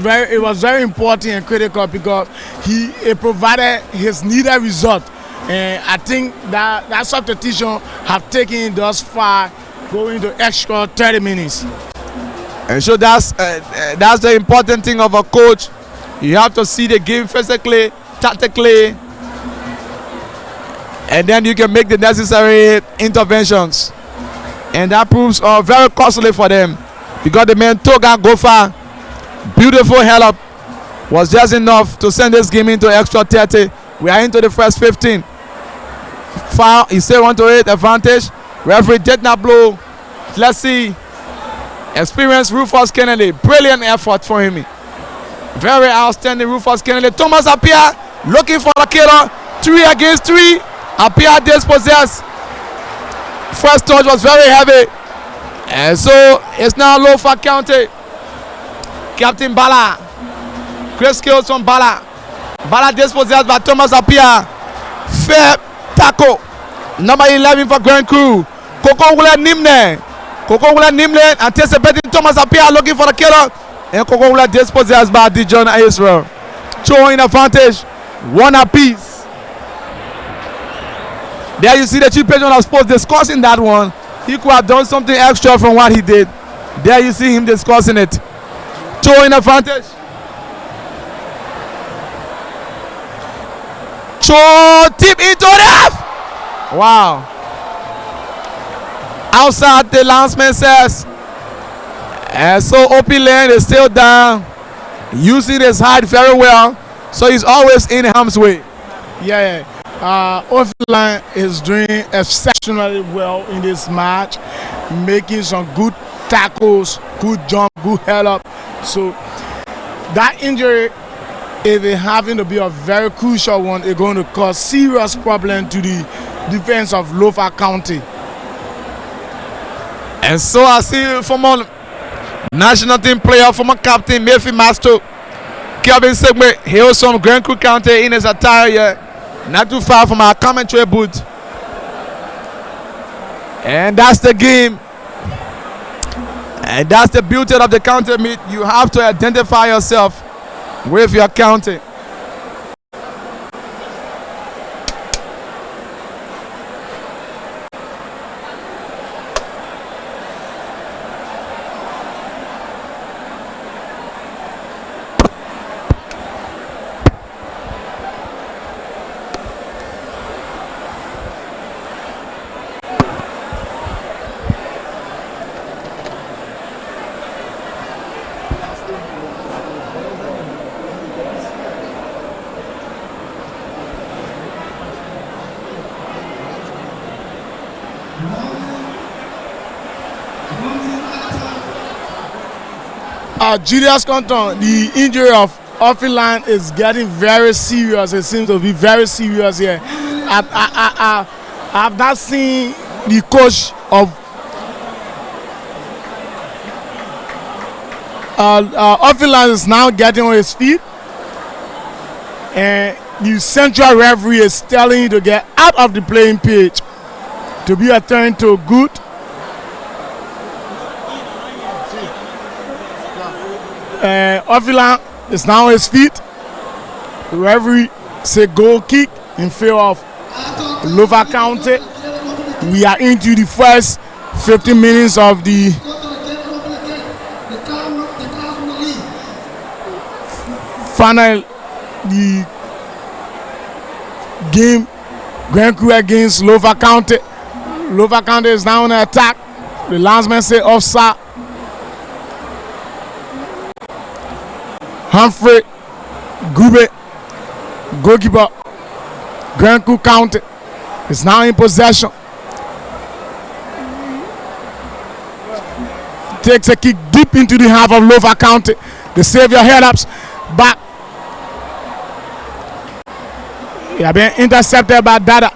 very important and critical because he provided his needed result, and I think that substitution have taken thus far, going to extra 30 minutes. And so that's the important thing of a coach. You have to see the game physically, tactically, and then you can make the necessary interventions. And that proves very costly for them because the man Toga Gofa, beautiful hell up, was just enough to send this game into extra 30. We are into the first 15. Foul, he still 1-8 advantage. Referee did not blow. Let's see. Experienced Rufus Kennedy. Brilliant effort for him. Very outstanding Rufus Kennedy. Thomas Apia looking for the killer. 3 against 3. Apia dispossessed. First touch was very heavy. And so it's now Lofa County. Captain Bala. Great skills from Bala. Bala dispossessed by Thomas Apia. Fair tackle. Number 11 for Grand Crew. Koko Wula Nimne anticipating Thomas Apia looking for the killer. And Koko Wula dispossessed by Dijon Israel. Showing advantage. 1 apiece. There you see the chief patron of sports discussing that one. He could have done something extra from what he did. There you see him discussing it. Showing advantage. Cho tip into the wow. Outside the landsman says. And so Opie Land is still down. Using his height very well. So he's always in harm's way. Yeah. Ofilan is doing exceptionally well in this match, making some good tackles, good jump, good head up. So that injury, if it having to be a very crucial one, it's going to cause serious problem to the defense of Lofa County. And so I see former national team player, former captain Mayfi Masto, Kevin Segme, he was from Grand Crook County in his attire here. Not too far from our commentary booth. And that's the game. And that's the beauty of the county meet. You have to identify yourself with your county. Julius Compton, the injury of Ofilan is getting very serious. It seems to be very serious here. I've not seen the coach of Oviland is now getting on his feet, and the central referee is telling you to get out of the playing pitch to be a turn to good. Oviland is now on his feet. The referee say goal kick in favor of Lofa County. We are into the first 15 minutes of the final the game. Grand Crew against Lofa County. Lofa County is now on the attack. The linesman say offside. Humphrey Gube, goalkeeper, Grand Crew County, is now in possession. Takes a kick deep into the half of Lofa County. The savior head ups back. He has been intercepted by Dada.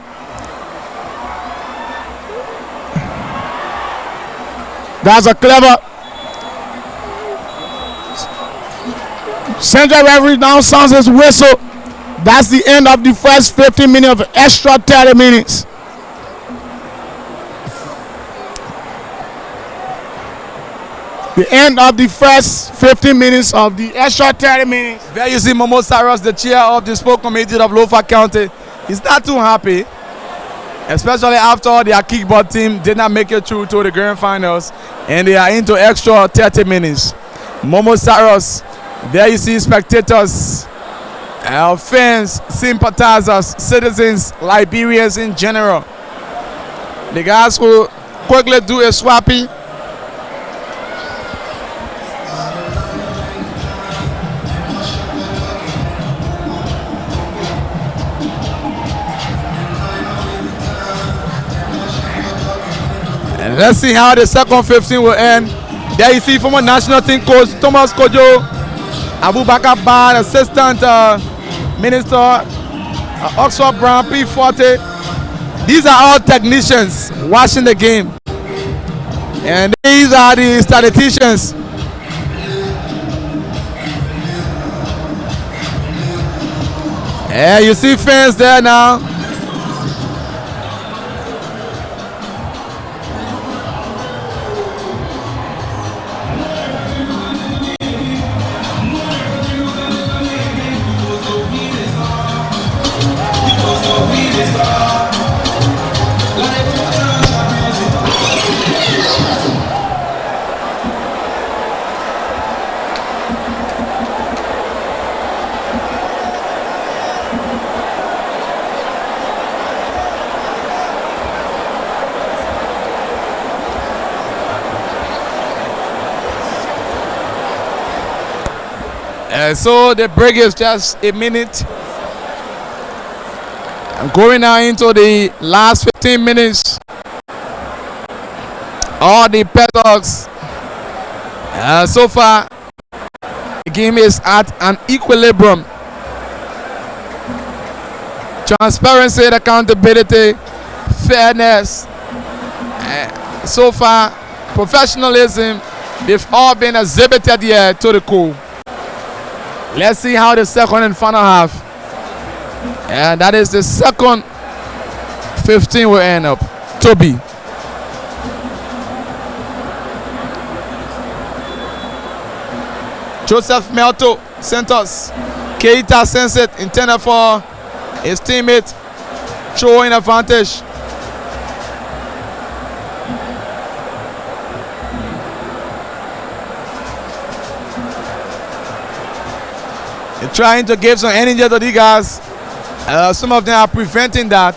That's a clever central referee now sounds his whistle. That's the end of the first 15 minutes of extra 30 minutes. The end of the first 15 minutes of the extra 30 minutes. There you see Momo Saros, the chair of the sport committee of Lofa County. He's not too happy, especially after their kickball team did not make it through to the grand finals, and they are into extra 30 minutes. Momo Saros, there you see spectators, fans, sympathizers, citizens, Liberians in general. The guys will quickly do a swappy. And let's see how the second 15 will end. There you see former national team coach Thomas Kojo, Abubakar Bad, assistant minister, Oxford Brown, P40. These are all technicians watching the game. And these are the statisticians. Yeah, you see fans there now. So the break is just a minute. I'm going now into the last 15 minutes. All the pedals. So far, the game is at an equilibrium. Transparency, accountability, fairness. So far, professionalism, they've all been exhibited here to the core. Let's see how the second and final half. And that is the second 15 will end up. Toby. Joseph Melto Santos. Keita sends it, intended for his teammate. Throwing advantage. Trying to give some energy to the guys. Some of them are preventing that.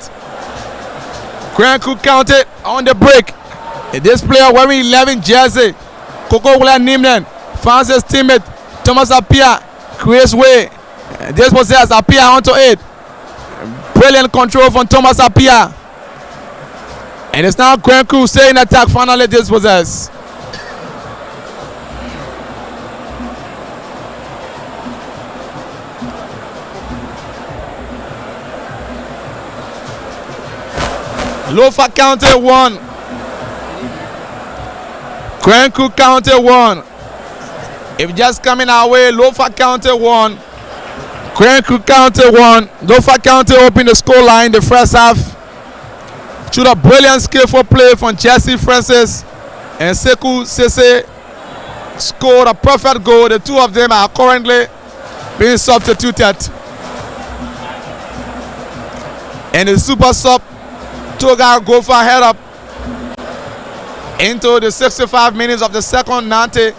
Grand Crew County on the break. This player wearing 11 jersey. Coco Wula Nimnen finds his teammate Thomas Apia. Creates way. This possess Apia onto it. Brilliant control from Thomas Apia. And it's now Grand Crew staying in attack. Finally dispossess. Lofa County 1. Grencook County 1. If just coming our way, Lofa County 1. Grencook County 1. Lofa County opened the score line the first half through a brilliant skillful play from Jesse Francis and Sekou Sese scored a perfect goal. The two of them are currently being substituted. And the super sub Toga Gofa head up into the 65 minutes of the second. Nante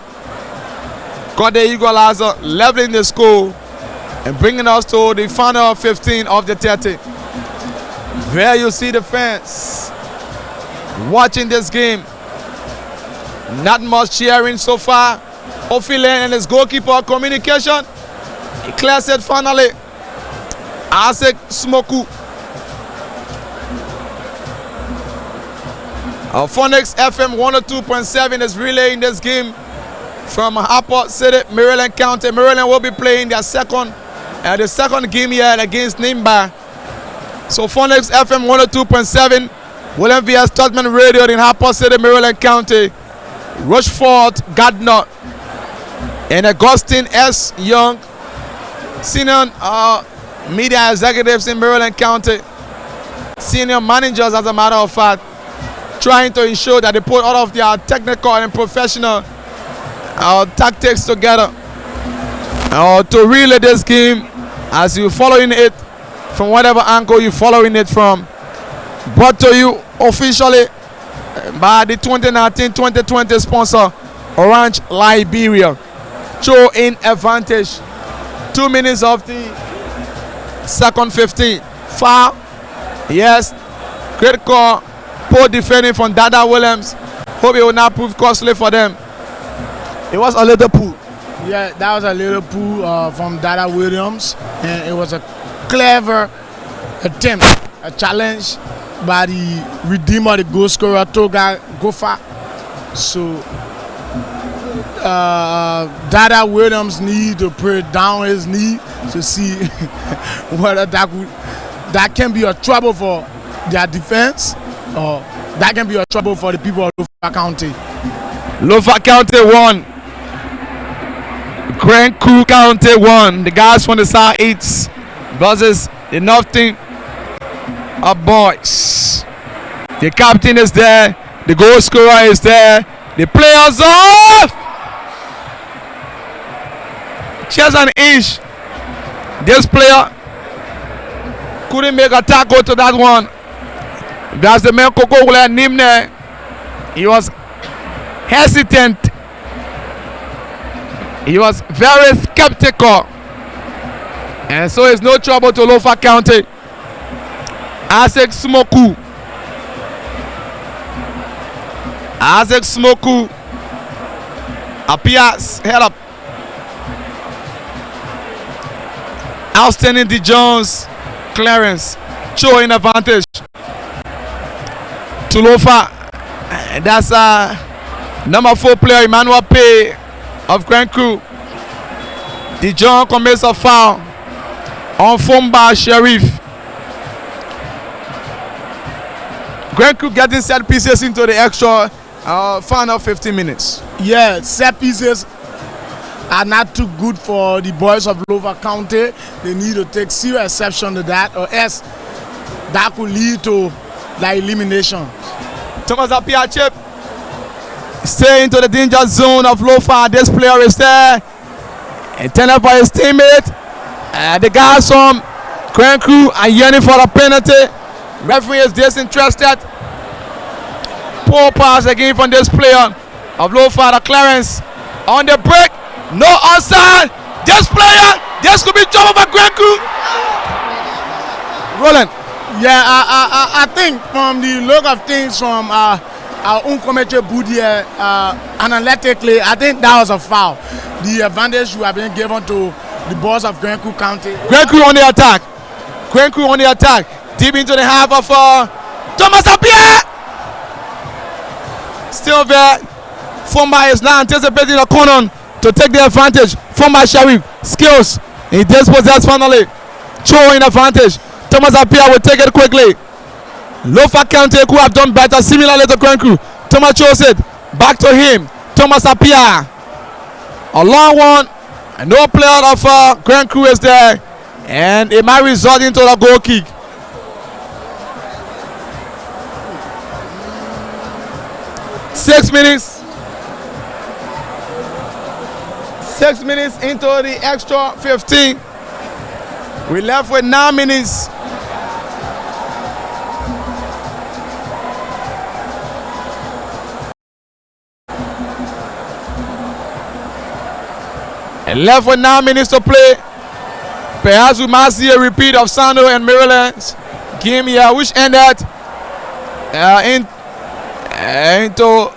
got the equalizer, leveling the score and bringing us to the final 15 of the 30. There you see the fans watching this game. Not much cheering so far. Ophilen and his goalkeeper communication. He clears it finally. Asek Smoku. Phonics FM 102.7 is relaying this game from Harport City, Maryland County. Maryland will be playing their second game here against Nimba. So Phonics FM 102.7, William V.S. Todman Radio in Harport City, Maryland County. Rushford Gardner and Augustine S. Young, senior media executives in Maryland County, senior managers as a matter of fact, trying to ensure that they put all of their technical and professional tactics together to relay this game as you're following it from whatever angle you're following it from. Brought to you officially by the 2019-2020 sponsor, Orange Liberia. Show in advantage. 2 minutes of the second 15. Foul. Yes. Great call. Poor defending from Dada Williams. Hope it will not prove costly for them. It was a little pull. Yeah, that was a little pull from Dada Williams. And it was a clever attempt, a challenge by the redeemer, the goal scorer, Toga Gofa. So Dada Williams need to put down his knee to see whether that can be a trouble for their defense, or that can be a trouble for the people of Lofa County. Lofa County 1. Grencook County 1. The guys from the South East versus the Northern boys. The captain is there. The goal scorer is there. The players off. Just an inch. This player couldn't make a tackle to that one. That's the man Coco Nimne. He was hesitant. He was very skeptical. And so it's no trouble to Lofa County. Asek Smoku. Asek Smoku appears head up. Outstanding D. Jones clearance. Showing advantage to Lofa. And that's number 4 player Emmanuel Pay of Grencook. D. John commits a foul on Fomba Sheriff. Grencook getting set pieces into the extra final 15 minutes. Yeah, set pieces are not too good for the boys of Lofa County. They need to take serious exception to that, or else that could lead to the elimination. Thomas Apia chip. Stay into the danger zone of Lofa. This player is there. Intended for his teammate. The guys from Grencook are yearning for a penalty. Referee is disinterested. Poor pass again from this player of Lofa. The clearance on the break. No onside. This player. This could be trouble for Grencook. Roland. Yeah, I think from the look of things from our Unkomeche Boudier, analytically, I think that was a foul. The advantage you have been given to the boys of Grencook County. Grencook on the attack. Grencook on the attack. Deep into the half of Thomas Apia. Still there. Fomba is now anticipating a corner to take the advantage. Fomba Sharif. Skills. He dispossessed finally. Throwing advantage. Thomas Apia will take it quickly. Lofa County could have done better, similarly to Krenku. Thomas chose it. Back to him. Thomas Apia. A long one. And no player of Krenku is there. And it might result into a goal kick. Six minutes into the extra 15. We left with 9 minutes. And left with 9 minutes to play. Perhaps we might see a repeat of Sando and Maryland's game here, which ended into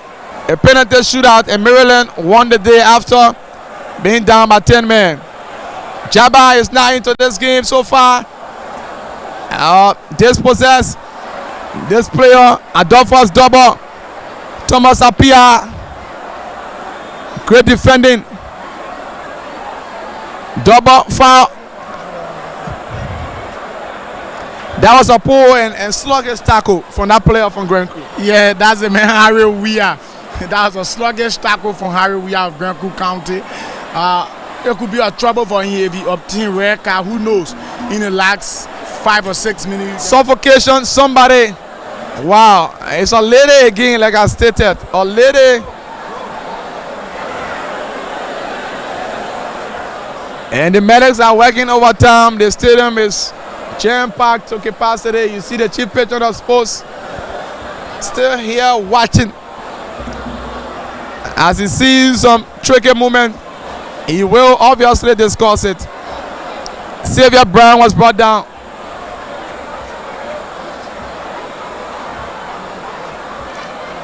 a penalty shootout, and Maryland won the day after being down by 10 men. Jabba is not into this game so far. Dispossessed this player. Adolphus double. Thomas Apia. Great defending. Double foul. That was a poor and sluggish tackle from that player from Grand Crew. Yeah, that's the man, Harry Weir. That was a sluggish tackle from Harry Weir of Grand Crew County. It could be a trouble for him if he obtained red card. Who knows? In the last 5 or 6 minutes. Suffocation, somebody. Wow, it's a lady again, like I stated. A lady. And the medics are working overtime. The stadium is jam-packed to capacity. You see the chief patron of sports still here watching. As he sees some tricky movement, he will obviously discuss it. Xavier Brown was brought down.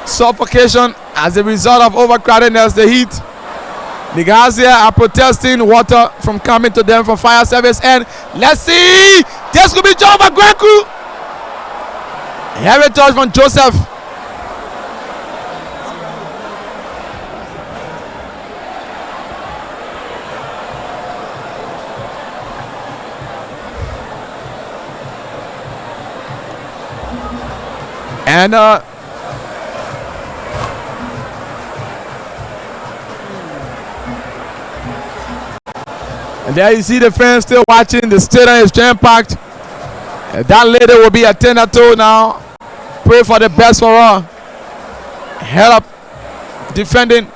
Suffocation as a result of overcrowdedness, the heat. The guys here are protesting water from coming to them from fire service. And let's see, this could be John for Grand Crew. Heavy touch from Joseph. And there you see the fans still watching. The stadium is jam-packed. That lady will be attended to now. Pray for the best for her. Head up defending.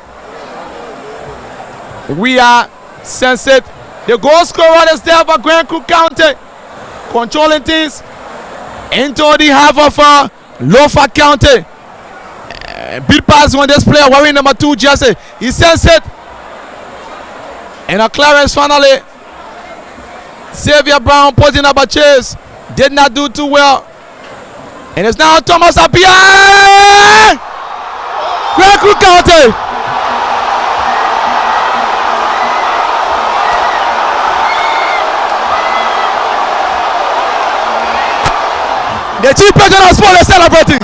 We are sensed. The goal scorer is there for Grand Crew County. Controlling things into the half of Lofa County. Big pass on this player wearing number 2 jersey. He sends it. And a clearance finally. Xavier Brown putting up a chase. Did not do too well. And it's now Thomas Apia. Grand Crew County. The chief president of sport is celebrating.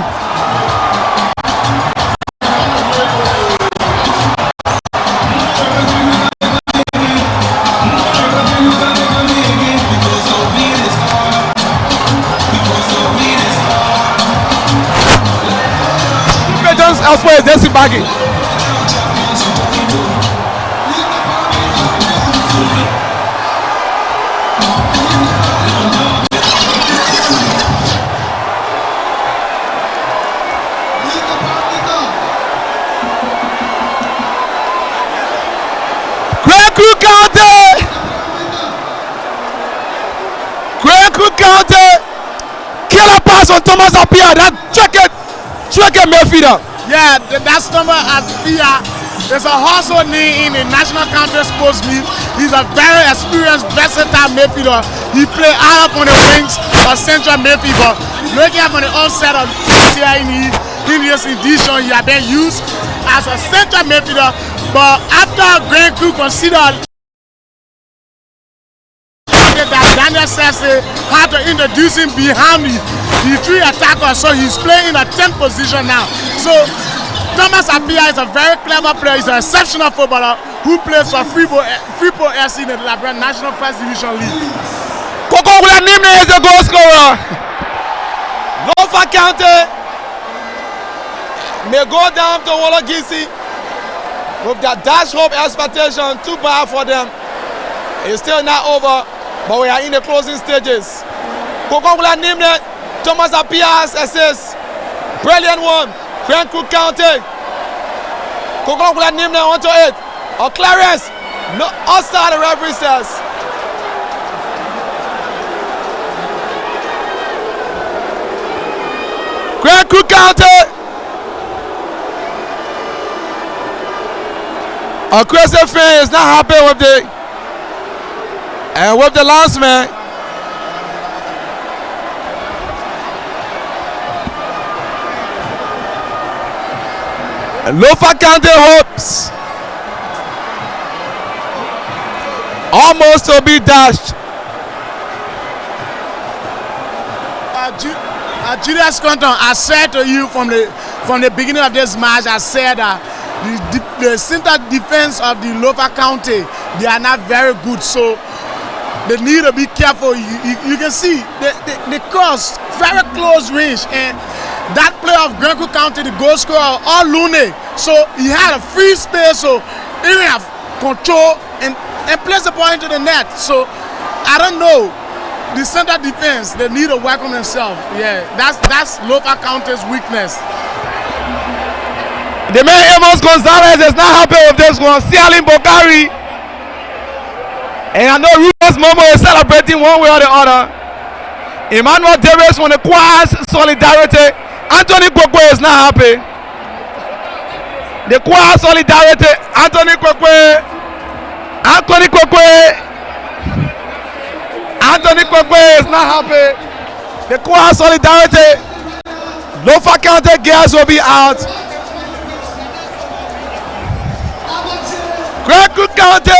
Elsewhere is Desi Baggy. Grand Crew County. Grand Crew County. Killer pass on Thomas Apia. That tricky midfielder. Yeah, that's number Apia. There's a household name in the National County Sports Meet. He's a very experienced, versatile midfielder. He plays high up on the wings or central midfielder. Looking up on the offset of this year in this edition, he has been used as a central midfielder. But after Grand Crew considered that Daniel Sese had to introduce him behind the 3 attackers, so he's playing in a 10th position now. So Thomas Apia is a very clever player. He's an exceptional footballer who plays for Freeport SC in the Labrador National First Division League. Coco Glanimne is the goal scorer. Lofa County may go down to Wologisi with their dash hope expectation. Too bad for them. It's still not over, but we are in the closing stages. Kokongula Nimle, Thomas Apias assist. Brilliant one. Grand Creek County. Kokongula Nimle onto it. A clearance. No outside, the referee says. Grand Creek County. A crazy fan is not happy with the last man. Lofa County hopes almost to be dashed. Julius Compton, I said to you from the beginning of this match, I said that the center defense of the Lofa County, they are not very good, so they need to be careful. You can see the cross very close range, and that player of Grand Creek County, the goal scorer, all Lune, so he had a free space, so he didn't have control and place the ball into the net. So I don't know. The center defense, they need to work on themselves. Yeah, that's Lofa County's weakness. The man Amos Gonzalez is not happy with this one. Sialim Bokari. And I know Rufus Momo is celebrating one way or the other. Emmanuel Davis on the Quas solidarity. Anthony Kwekwe is not happy. The Quas solidarity. Anthony Kwekwe is not happy. The Quas solidarity. Lofa County girls will be out. Grand Creek County.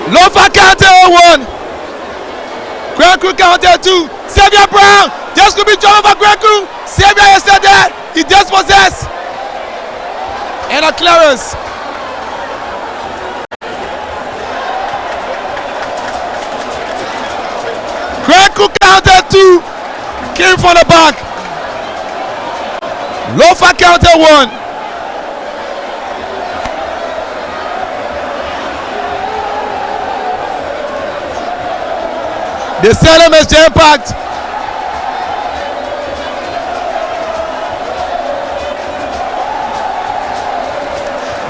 Lofa County 1. Grand Creek County 2. Xavier Brown. Just could be John over Grand Creek. Xavier is still there. He dispossessed. And a clearance. Grand Creek County 2 came from the back. Lofa County 1. The stadium is jam-packed.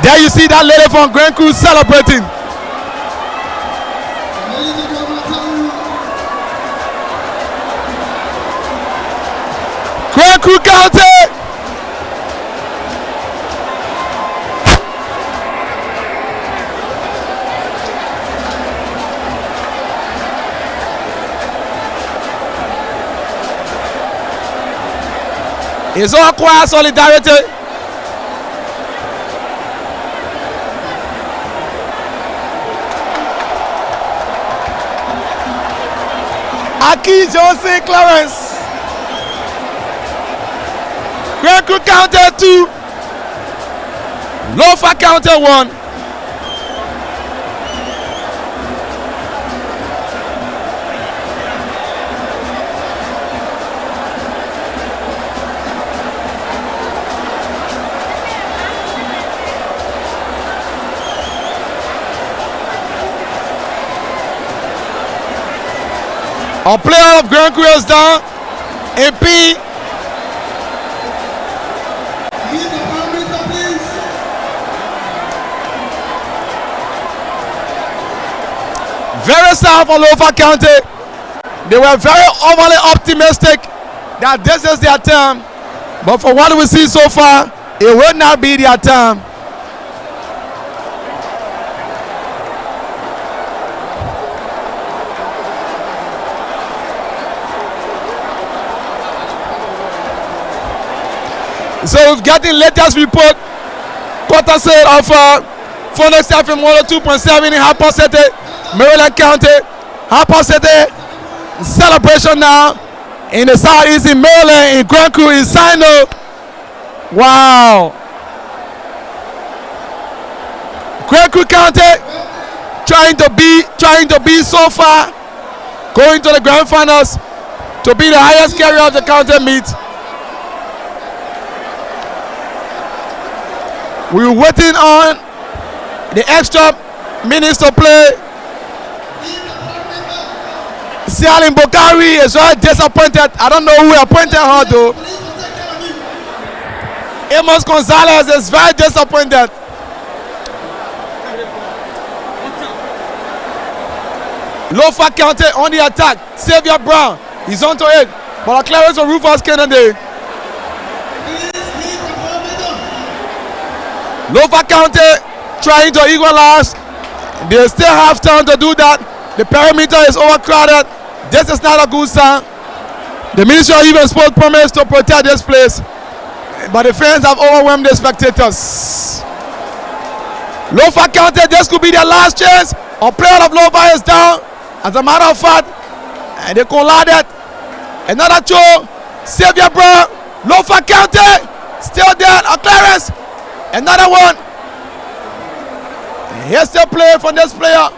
There you see that lady from Grand Creek celebrating. Grand Creek County. It's all quiet solidarity. Aki Johnson Clarence. Grand Creek County 2. Lofa County 1. A player of Grand Creek is down. AP. Very sad for Lofa County. They were very overly optimistic that this is their term. But for what we see so far, it will not be their term. So we've got the latest report, quarter set of Phoenix FM 102.7 in Harper City, Maryland County. Harper City celebration now in the southeast in Maryland, in Grand Creek, in Sino. Wow. Great Creek County trying to be so far, going to the grand finals to be the highest carrier of the county meet. We're waiting on the extra minutes to play. Sialim Bokari is very disappointed. I don't know who appointed her though. Amos Gonzalez is very disappointed. Lofa County on the attack. Xavier Brown, he's onto it. But a clearance of Rufus Kennedy. Lofa County trying to equalize. They still have time to do that. The perimeter is overcrowded. This is not a good sign. The Ministry of Youth and Sport promised to protect this place, but the fans have overwhelmed the spectators. Lofa County, this could be their last chance. A player of Lofa is down. As a matter of fact, they collided. Another throw. Xavier Brown. Lofa County still there. A clearance. Another one. Here's the play from this player.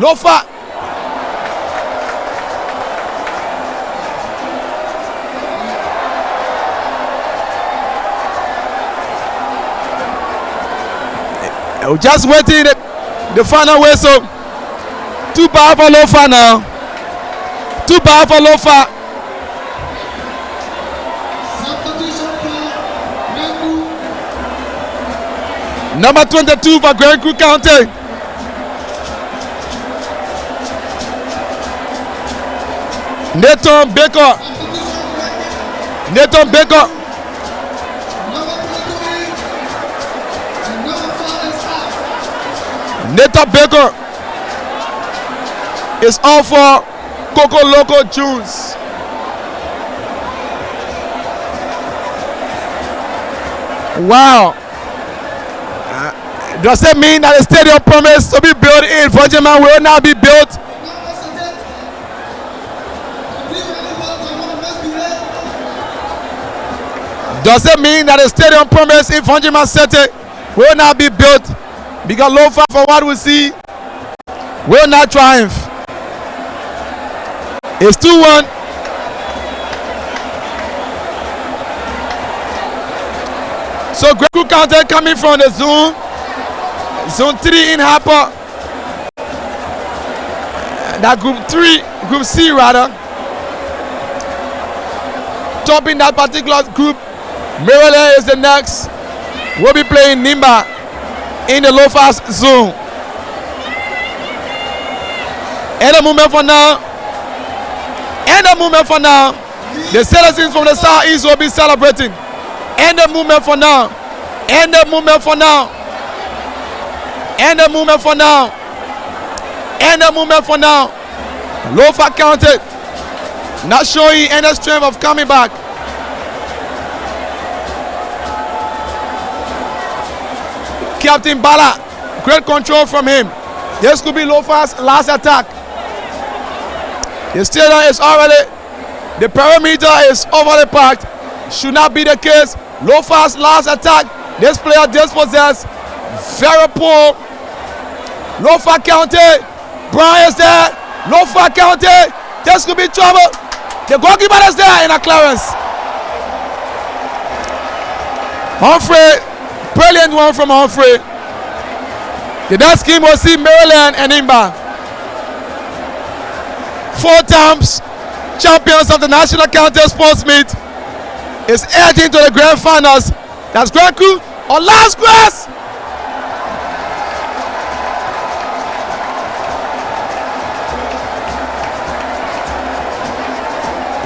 Lofa. We're just waiting the final whistle. Too bad for Lofa now. Too bad for Lofa. Number 22 for Grand Creek County. Nathan Baker. Nathan Baker. Nathan Baker is all for Coco Loco Juice. Wow. Does it mean that the stadium promised to be built in Virginia will not be built? Does it mean that the stadium promised in Virginia City will not be built? Because Lofa, for what we see, will not triumph. It's 2-1. So Grand Creek County coming from the zone 3 in Harper. That group C rather. Topping that particular group, Maryland is the next. We'll be playing Nimba in the Lofa's zone. And a moment for now. And a moment for now. The citizens from the southeast will be celebrating. And a moment for now. And a moment for now. And a moment for now. And a moment for now. Lofa County not showing any strength of coming back. Captain Bala, great control from him. This could be Lofa's last attack. The stadium is already, the perimeter is overly packed. Should not be the case. Lofa's last attack. This player dispossessed. Very poor. Lofa County. Brian is there. Lofa County. This could be trouble. The goalkeeper is there in a clearance. Humphrey. Brilliant one from Humphrey. The next game will see Maryland and Imba. 4 times champions of the National County Sports Meet is edging to the grand finals. That's Grand Creek or Last Grass.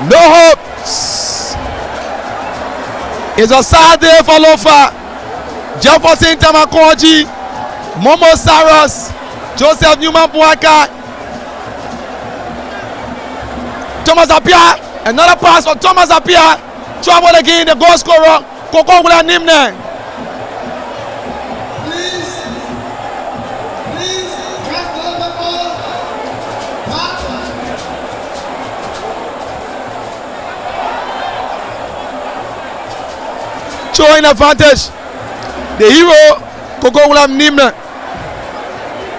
No hope. It's a sad day for Lofa. Jefferson Tamakonji, Momo Saros, Joseph Newman Buaka, Thomas Apia, another pass for Thomas Apia. Trouble again, the goal scorer, Kokongula Nimne. showing advantage. The hero, Koko Wulam Nimna.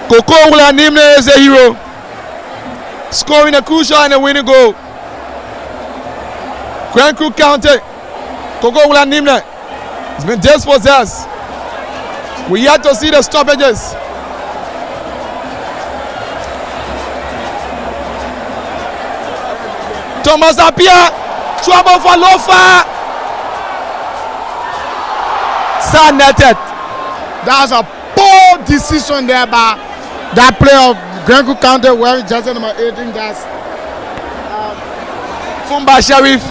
Koko Wulam Nimna is the hero. Scoring a crucial and a winning goal. Grand Crew County. Koko Wulam Nimna has been dispossessed. We yet to see the stoppages. Thomas Apia, trouble for Lofa. Sad netted. That's a poor decision there by that player of Grand Crew County wearing jersey number 18. That's Fumba Sharif.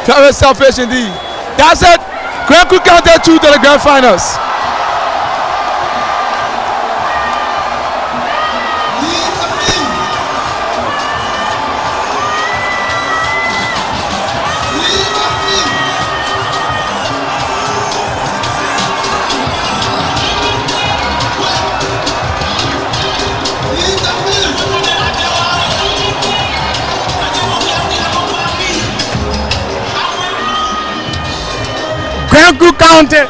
Very selfish indeed. That's it. Grand Crew County through to the grand finals. Grand Crew County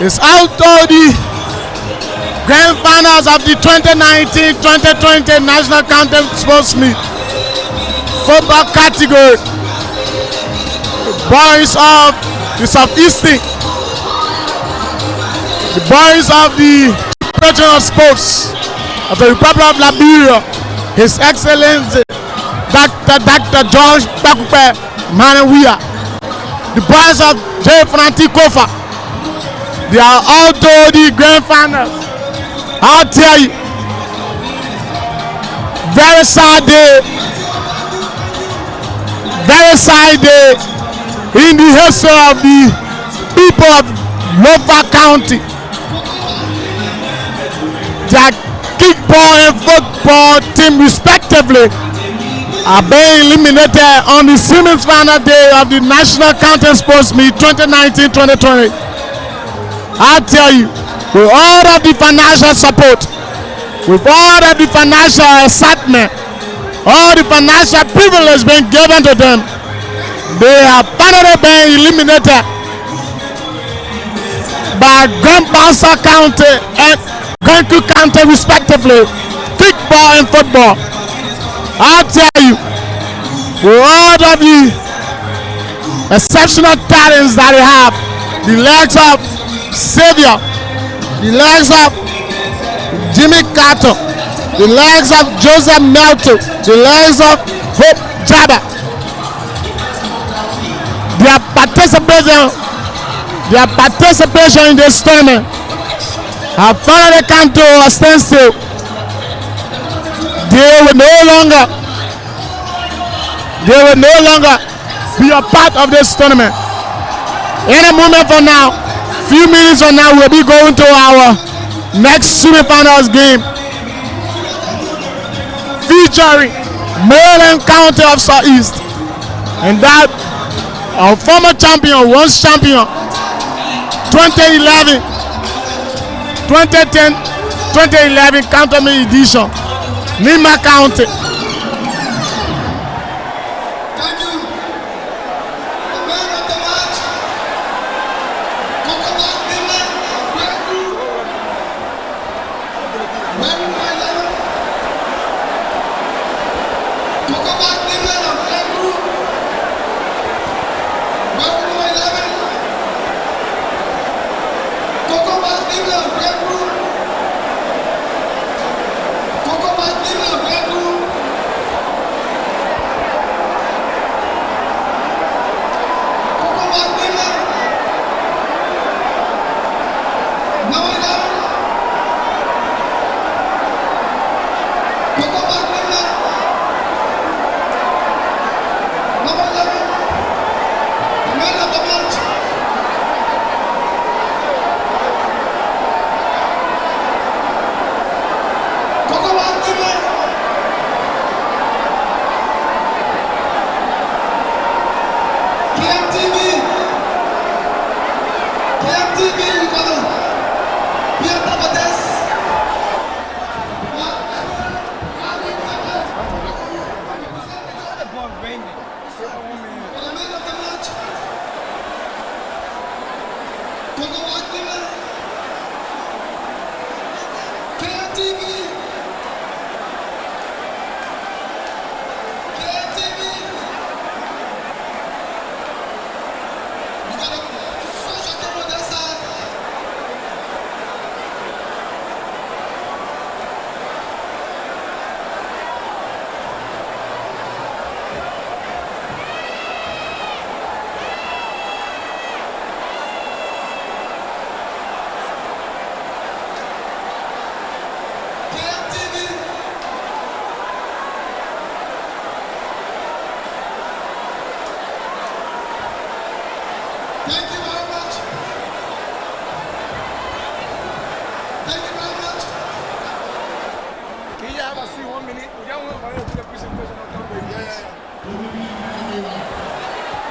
is out of the grand finals of the 2019-2020 National County Sports Meet football category. The boys of the Southeastern, the boys of the Department of Sports of the Republic of Liberia, His Excellency Dr. George Bakupe Manawia. The boys of J. Franti Kofa, they are out to the grand finals. I'll tell you, very sad day in the history of the people of Lofa County. Their kickball and football team respectively are being eliminated on the Siemens final day of the National County Sports Meet 2019-2020. I tell you, with all of the financial support, with all of the financial excitement, all the financial privilege being given to them, they have finally been eliminated by Grand Bassa County and Grand Crew County respectively, kickball and football. I tell you, with all of the exceptional talents that they have, the legs of Xavier, the legs of Jimmy Carter, the legs of Joseph Melton, the legs of Hope Jabba, their participation in this tournament have finally come to a standstill. They will no longer be a part of this tournament. Any moment from now, few minutes from now, we'll be going to our next semi-finals game featuring Maryland County of Southeast, and that our former champion, once champion, 2011, 2010, 2011 County edition, Nima County.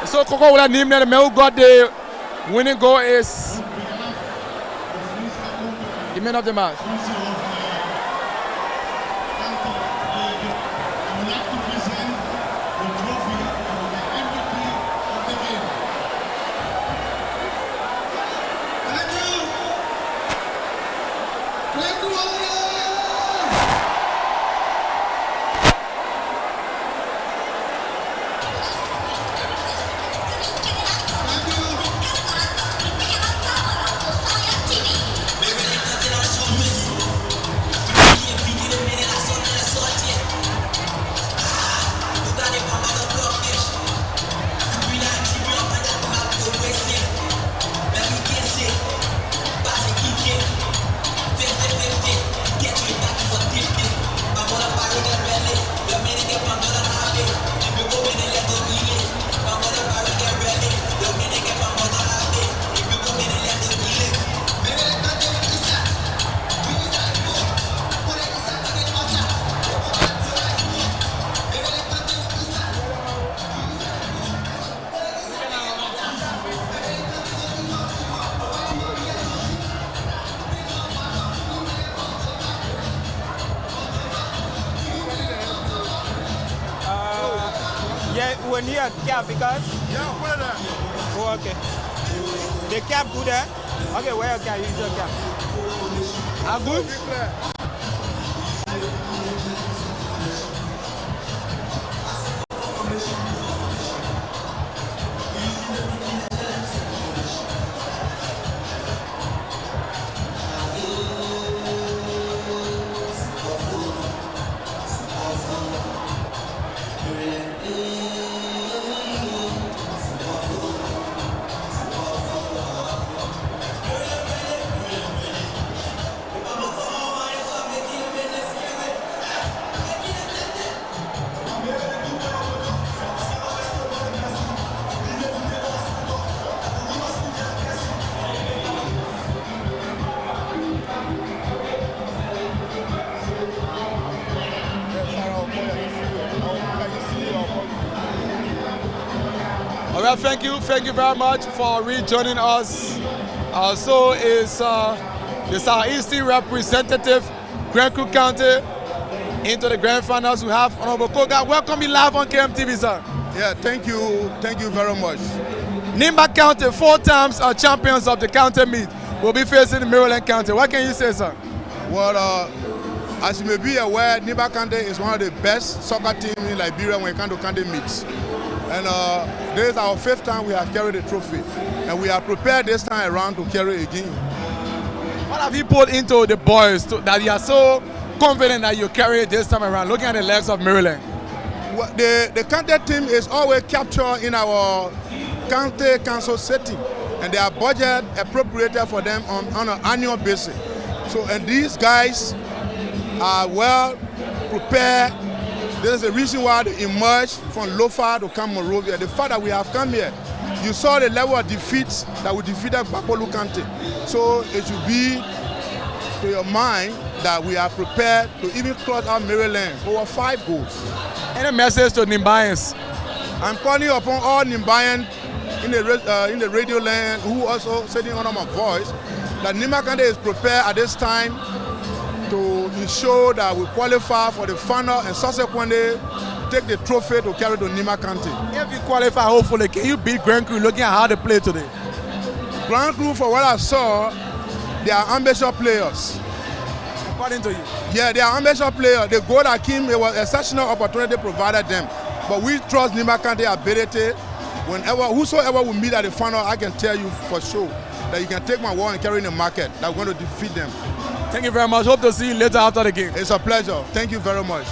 So Coco will name the man who got the winning goal is the man of the match. Yeah, we need a cap because. Yeah, put it there. Oh, okay. The cap good there? Okay, where your cap? Use your cap. How good? All right, thank you very much for rejoining us. So is the Southeastern representative, Grand Creek County, into the grand finals. We have Honorable Koga. Welcome you live on KMTV, sir. Yeah, thank you very much. Nimba County, 4 times champions of the county meet, will be facing Maryland County. What can you say, sir? Well, as you may be aware, Nimba County is one of the best soccer teams in Liberia when it comes to county meets. And this is our 5th time we have carried the trophy. And we are prepared this time around to carry it again. What have you put into the boys that you are so confident that you carry it this time around, looking at the legs of Maryland? Well, the county team is always captured in our county council setting. And they are budget appropriated for them on an annual basis. So, and these guys are well prepared. This is the reason why they emerged from Lofa to come Monrovia. The fact that we have come here, you saw the level of defeats that we defeated Bakolu County. So it should be to your mind that we are prepared to even close out Maryland over 5 goals. Any message to Nimbayans? I'm calling upon all Nimbayans in the radio land who also sitting under my voice that Nimba County is prepared at this time to ensure that we qualify for the final and subsequently take the trophy to carry to Nimba County. If you qualify, hopefully, can you beat Grand Creek looking at how they play today? Grand Crew, for what I saw, they are ambitious players. According to you? Yeah, they are ambitious players. The goal that came, it was a exceptional opportunity provided them. But we trust Nimba Kante's ability. Whosoever we meet at the final, I can tell you for sure that you can take my word and carry in the market that we're going to defeat them. Thank you very much. Hope to see you later after the game. It's a pleasure. Thank you very much.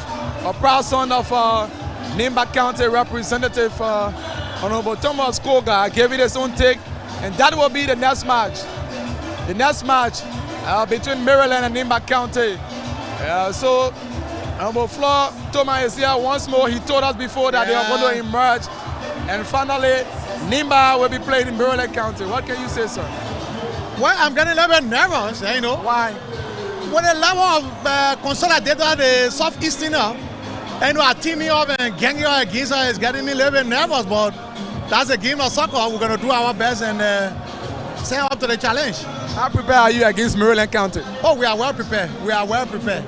A proud son of Nimba County representative, Honorable Thomas Koga, gave it his own take, and that will be the next match. The next match between Maryland and Nimba County. So, Honorable Flo Thomas is here once more. He told us before that they are going to emerge, and finally, Nimba will be playing in Maryland County. What can you say, sir? Well, I'm getting a little bit nervous, you know. Why? With the level of consolidated the Southeasterner, you know, teaming up and ganging up against her is getting me a little bit nervous, but that's a game of soccer. We're going to do our best and stand up to the challenge. How prepared are you against Maryland County? Oh, we are well prepared. We are well prepared.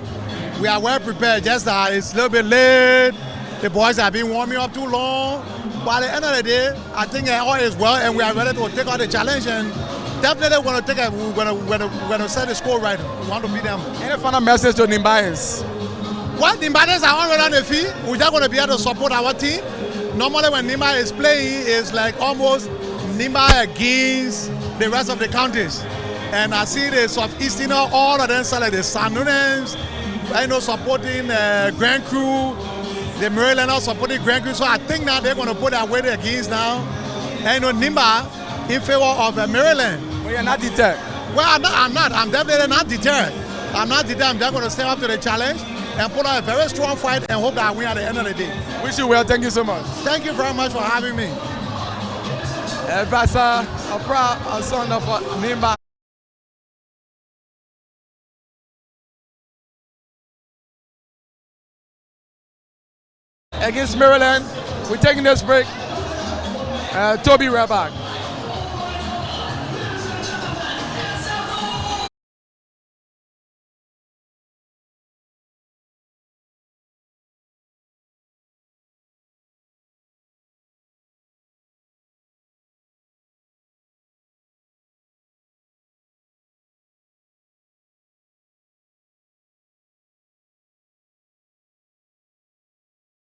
We are well prepared, just that it's a little bit late. The boys have been warming up too long. But at the end of the day, I think all is well and we are ready to take on the challenge, and definitely we're going to set the score right. We want to beat them. Any final message to Nimbayans? Well, Nimbayans are already on the field. We're just going to be able to support our team. Normally when Nimba is playing, it's like almost Nimba against the rest of the counties. And I see the Southeasterner, all of them, so like the Sanunens, I know, supporting Grand Crew, the Marylanders supporting Grand Crew. So I think now they're going to put their weight against now. And you know, Nimba in favor of Maryland. But you're not deterred? Well, I'm not. I'm definitely not deterred. I'm not deterred. I'm just going to step up to the challenge and put on a very strong fight and hope that I win at the end of the day. Wish you well. Thank you so much. Thank you very much for having me. Vasa, a proud son of Nimba. Against Maryland, we're taking this break. Toby, right back.